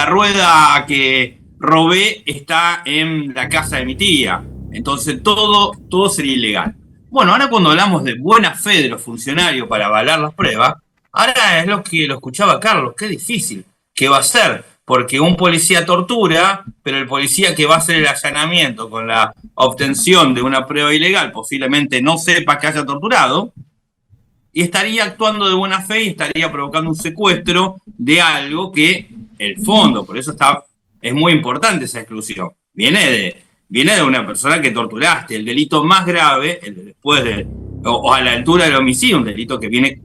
rueda que robé está en la casa de mi tía, entonces todo sería ilegal. Bueno, ahora cuando hablamos de buena fe de los funcionarios para avalar las pruebas, ahora es lo que lo escuchaba Carlos, qué difícil, ¿qué va a ser? Porque un policía tortura, pero el policía que va a hacer el allanamiento con la obtención de una prueba ilegal posiblemente no sepa que haya torturado, y estaría actuando de buena fe y estaría provocando un secuestro de algo que el fondo, por eso es muy importante esa exclusión. Viene de una persona que torturaste, el delito más grave, o a la altura del homicidio, un delito que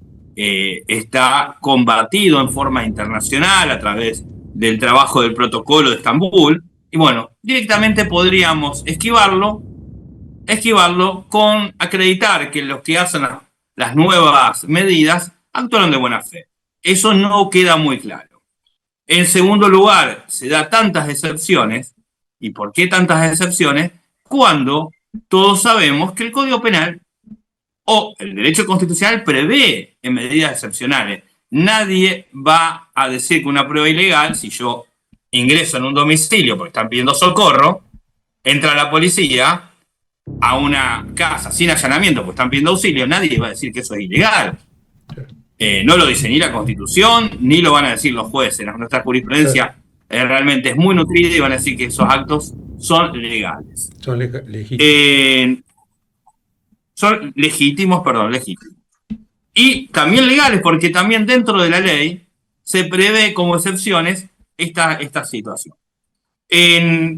está combatido en forma internacional a través del trabajo del protocolo de Estambul, y bueno, directamente podríamos esquivarlo con acreditar que los que hacen las nuevas medidas actuaron de buena fe. Eso no queda muy claro. En segundo lugar, se da tantas excepciones. ¿Y por qué tantas excepciones? Cuando todos sabemos que el Código Penal o el derecho constitucional prevé en medidas excepcionales. Nadie va a decir que una prueba ilegal, si yo ingreso en un domicilio porque están pidiendo socorro, entra la policía a una casa sin allanamiento porque están pidiendo auxilio, nadie va a decir que eso es ilegal. No lo dice ni la Constitución, ni lo van a decir los jueces. Nuestra jurisprudencia realmente es muy nutrida y van a decir que esos actos son legales. Son legítimos. Son legítimos. Y también legales, porque también dentro de la ley se prevé como excepciones esta situación.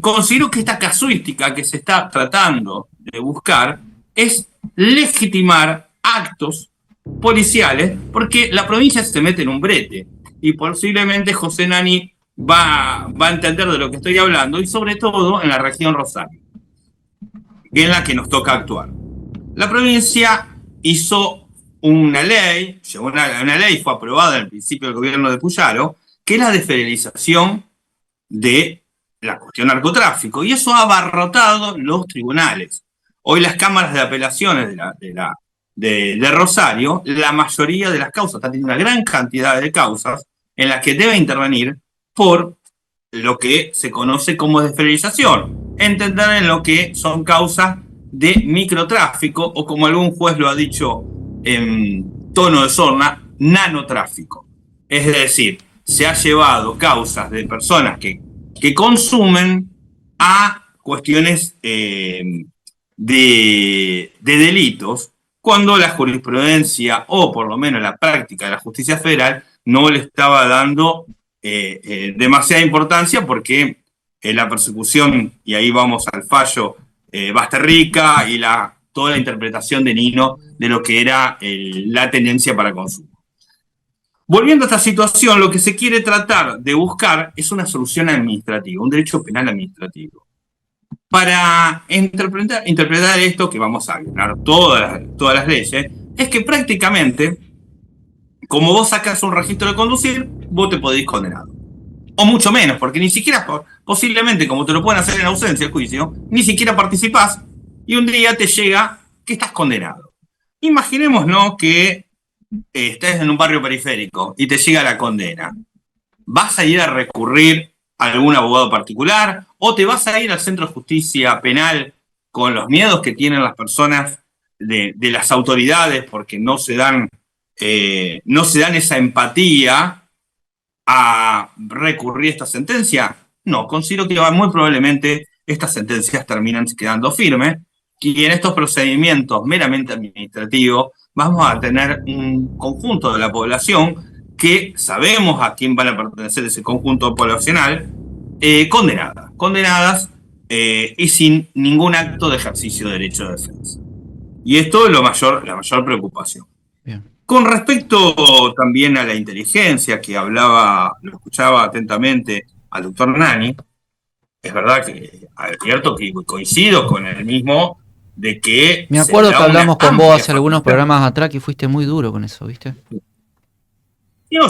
Considero que esta casuística que se está tratando de buscar es legitimar actos policiales, porque la provincia se mete en un brete. y posiblemente José Nani va a entender de lo que estoy hablando, y sobre todo en la región Rosario, en la que nos toca actuar. La provincia hizo una ley, una ley fue aprobada en el principio del gobierno de Puyaro, que es la desfederalización de la cuestión narcotráfico, y eso ha abarrotado los tribunales. Hoy las cámaras de apelaciones de Rosario, la mayoría de las causas, están teniendo una gran cantidad de causas en las que debe intervenir por lo que se conoce como desfederalización, entender en lo que son causas de microtráfico, o como algún juez lo ha dicho en tono de sorna, nanotráfico. Es decir, se ha llevado causas de personas que consumen a cuestiones de delitos, cuando la jurisprudencia, o por lo menos la práctica de la justicia federal, no le estaba dando demasiada importancia, porque la persecución, y ahí vamos al fallo Basterrica y toda la interpretación de Nino de lo que era la tenencia para consumo. Volviendo a esta situación, lo que se quiere tratar de buscar es una solución administrativa, un derecho penal administrativo. Para interpretar esto, que vamos a violar todas las leyes, es que prácticamente, como vos sacas un registro de conducir, vos te podés ir condenado. O mucho menos, porque ni siquiera, posiblemente, como te lo pueden hacer en ausencia del juicio, ni siquiera participás, y un día te llega que estás condenado. Imaginémonos que estás en un barrio periférico y te llega la condena. ¿Vas a ir a recurrir a algún abogado particular, o te vas a ir al centro de justicia penal con los miedos que tienen las personas de las autoridades, porque no se dan esa empatía a recurrir a esta sentencia? No, considero que muy probablemente estas sentencias terminan quedando firmes, y en estos procedimientos meramente administrativos vamos a tener un conjunto de la población que sabemos a quién van a pertenecer ese conjunto poblacional, condenadas y sin ningún acto de ejercicio de derecho de defensa. Y esto es la mayor preocupación. Bien. Con respecto también a la inteligencia, que lo escuchaba atentamente al doctor Nani, es verdad que advierto que coincido con el mismo, de que... Me acuerdo que hablamos con vos hace algunos programas atrás, que fuiste muy duro con eso, ¿viste? No,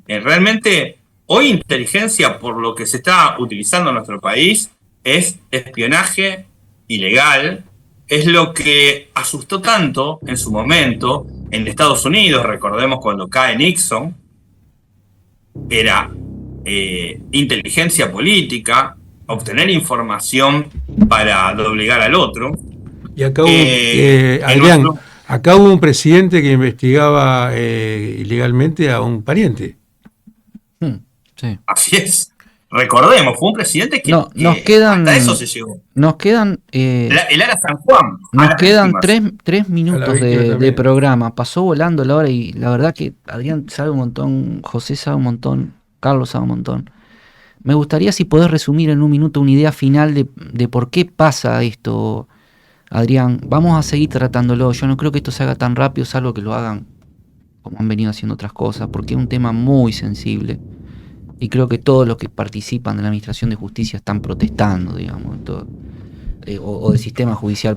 realmente, hoy inteligencia, por lo que se está utilizando en nuestro país, es espionaje ilegal. Es lo que asustó tanto en su momento en Estados Unidos. Recordemos cuando cae Nixon, era inteligencia política, obtener información para doblegar al otro. Y acá Adrián, acá hubo un presidente que investigaba ilegalmente a un pariente. Sí. Así es. Recordemos, fue un presidente que, no, nos quedan, hasta eso se llegó. Nos quedan... el Ara San Juan. Nos quedan 3 minutos de programa. Pasó volando la hora, y la verdad que Adrián sabe un montón, José sabe un montón, Carlos sabe un montón. Me gustaría, si podés resumir en un minuto una idea final de por qué pasa esto, Adrián. Vamos a seguir tratándolo. Yo no creo que esto se haga tan rápido, salvo que lo hagan como han venido haciendo otras cosas, porque es un tema muy sensible. Y creo que todos los que participan de la Administración de Justicia están protestando, digamos, o del sistema judicial,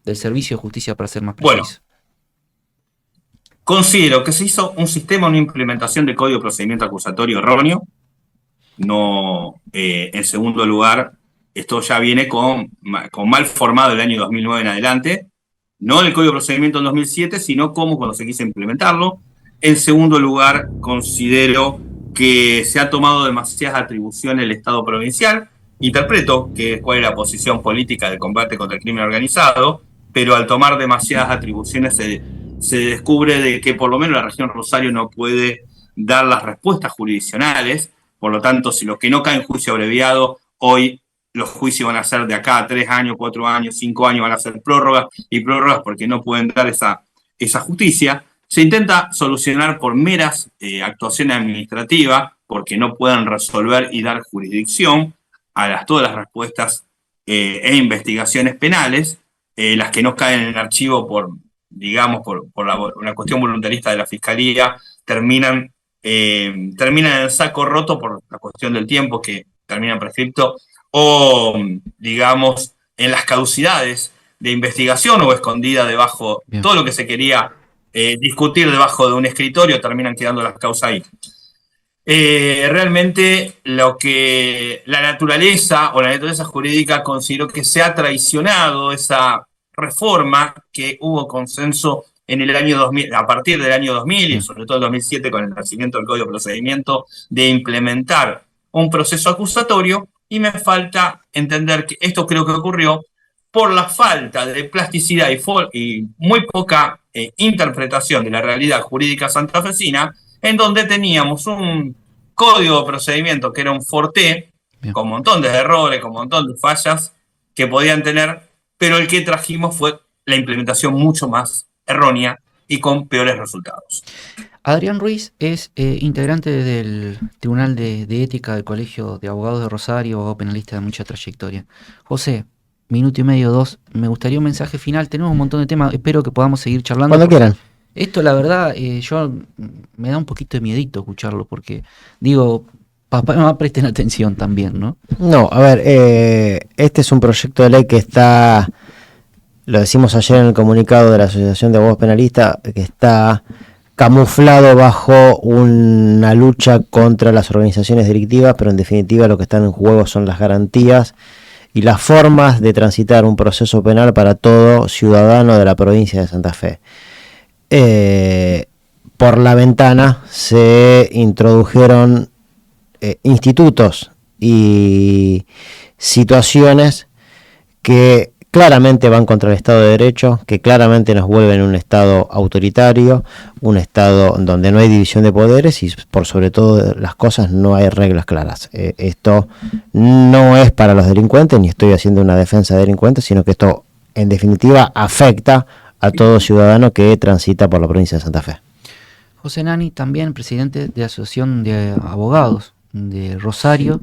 del servicio de justicia, para ser más preciso. Bueno, considero que se hizo un sistema, una implementación de Código de Procedimiento Acusatorio erróneo. No, en segundo lugar, esto ya viene con mal formado el año 2009 en adelante, no el Código de Procedimiento en 2007, sino como cuando se quiso implementarlo. En segundo lugar, considero que se ha tomado demasiadas atribuciones el Estado provincial. Interpreto cuál es la posición política de combate contra el crimen organizado, pero al tomar demasiadas atribuciones se descubre de que por lo menos la región Rosario no puede dar las respuestas jurisdiccionales. Por lo tanto, si los que no caen en juicio abreviado, hoy los juicios van a ser de acá a 3 años, 4 años, 5 años, van a ser prórrogas y prórrogas, porque no pueden dar esa justicia. Se intenta solucionar por meras actuaciones administrativas, porque no pueden resolver y dar jurisdicción a todas las respuestas e investigaciones penales. Las que no caen en el archivo por una cuestión voluntarista de la Fiscalía, terminan terminan en el saco roto por la cuestión del tiempo que termina prescripto, o digamos en las caducidades de investigación o escondida debajo, Bien. todo lo que se quería discutir debajo de un escritorio, terminan quedando las causas ahí. Realmente lo que la naturaleza jurídica consideró que se ha traicionado esa reforma que hubo consenso en el año 2000, a partir del año 2000 y sobre todo el 2007 con el nacimiento del Código de Procedimiento, de implementar un proceso acusatorio, y me falta entender que esto creo que ocurrió por la falta de plasticidad y muy poca interpretación de la realidad jurídica santafesina, en donde teníamos un código de procedimiento que era un forté, con un montón de errores, con un montón de fallas que podían tener, pero el que trajimos fue la implementación mucho más errónea y con peores resultados. Adrián Ruiz es integrante del Tribunal de Ética del Colegio de Abogados de Rosario, abogado penalista de mucha trayectoria. José, minuto y medio, 2, me gustaría un mensaje final. Tenemos un montón de temas, espero que podamos seguir charlando. Cuando quieran. Esto, la verdad, yo me da un poquito de miedito escucharlo, porque digo, papá y mamá presten atención también, ¿no? No, a ver, este es un proyecto de ley que está, lo decimos ayer en el comunicado de la Asociación de Abogados Penalistas, que está camuflado bajo una lucha contra las organizaciones delictivas, pero en definitiva lo que están en juego son las garantías y las formas de transitar un proceso penal para todo ciudadano de la provincia de Santa Fe. Por la ventana se introdujeron institutos y situaciones que claramente van contra el Estado de Derecho, que claramente nos vuelven un Estado autoritario, un Estado donde no hay división de poderes y por sobre todo las cosas no hay reglas claras. Esto no es para los delincuentes, ni estoy haciendo una defensa de delincuentes, sino que esto en definitiva afecta a todo ciudadano que transita por la provincia de Santa Fe. José Nani, también presidente de la Asociación de Abogados de Rosario.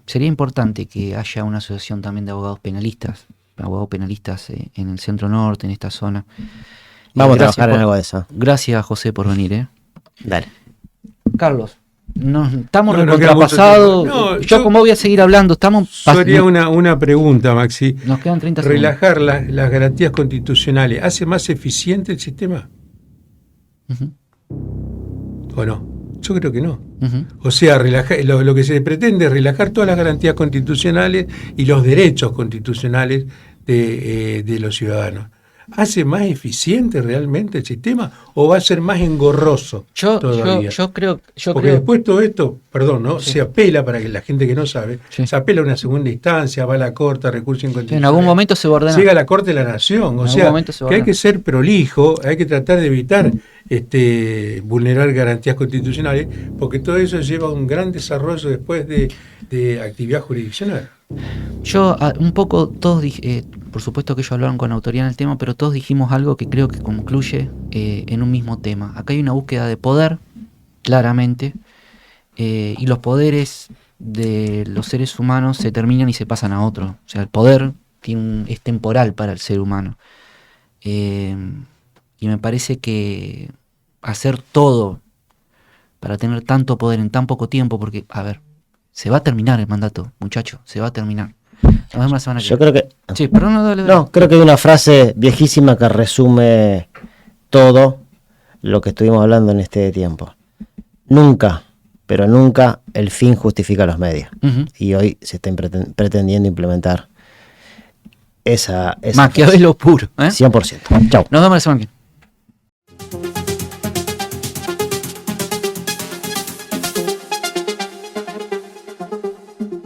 Sería importante que haya una asociación también de abogados penalistas en el centro norte, en esta zona. Vamos a trabajar en algo de eso. Gracias, José, por venir. Dale. Carlos, estamos No recontrapasados. no, yo como voy a seguir hablando, Sería una pregunta, Maxi. Nos quedan 30 segundos. Relajar las garantías constitucionales, ¿hace más eficiente el sistema? Uh-huh. ¿O no? Yo creo que no. Uh-huh. O sea, lo que se pretende es relajar todas las garantías constitucionales y los derechos constitucionales de los ciudadanos. ¿Hace más eficiente realmente el sistema o va a ser más engorroso todavía? Yo creo. Porque después todo esto, perdón, ¿no? Sí. Se apela, para que la gente que no sabe, Sí. se apela a una segunda instancia, va a la Corte, recurso inconstitucional. En algún momento se va a ordenar. Llega a la Corte de la Nación. O En sea, algún momento se va a que hay ordenar. que ser prolijo, hay que tratar de evitar vulnerar garantías constitucionales, porque todo eso lleva a un gran desarrollo después de actividad jurisdiccional. Yo, un poco, todos por supuesto que ellos hablaron con autoridad en el tema, pero todos dijimos algo que creo que concluye en un mismo tema. Acá hay una búsqueda de poder, claramente, y los poderes de los seres humanos se terminan y se pasan a otro. O sea, el poder es temporal para el ser humano. Y me parece que hacer todo para tener tanto poder en tan poco tiempo, porque, a ver, se va a terminar el mandato, muchachos, se va a terminar. Nos vemos la semana que Yo viene. creo que... Sí, perdón, dale. No, creo que hay una frase viejísima que resume todo lo que estuvimos hablando en este tiempo. Nunca, pero nunca el fin justifica los medios. Uh-huh. Y hoy se está pretendiendo implementar esa Maquiavelo puro. 100%. Chau. Nos vemos la semana que viene.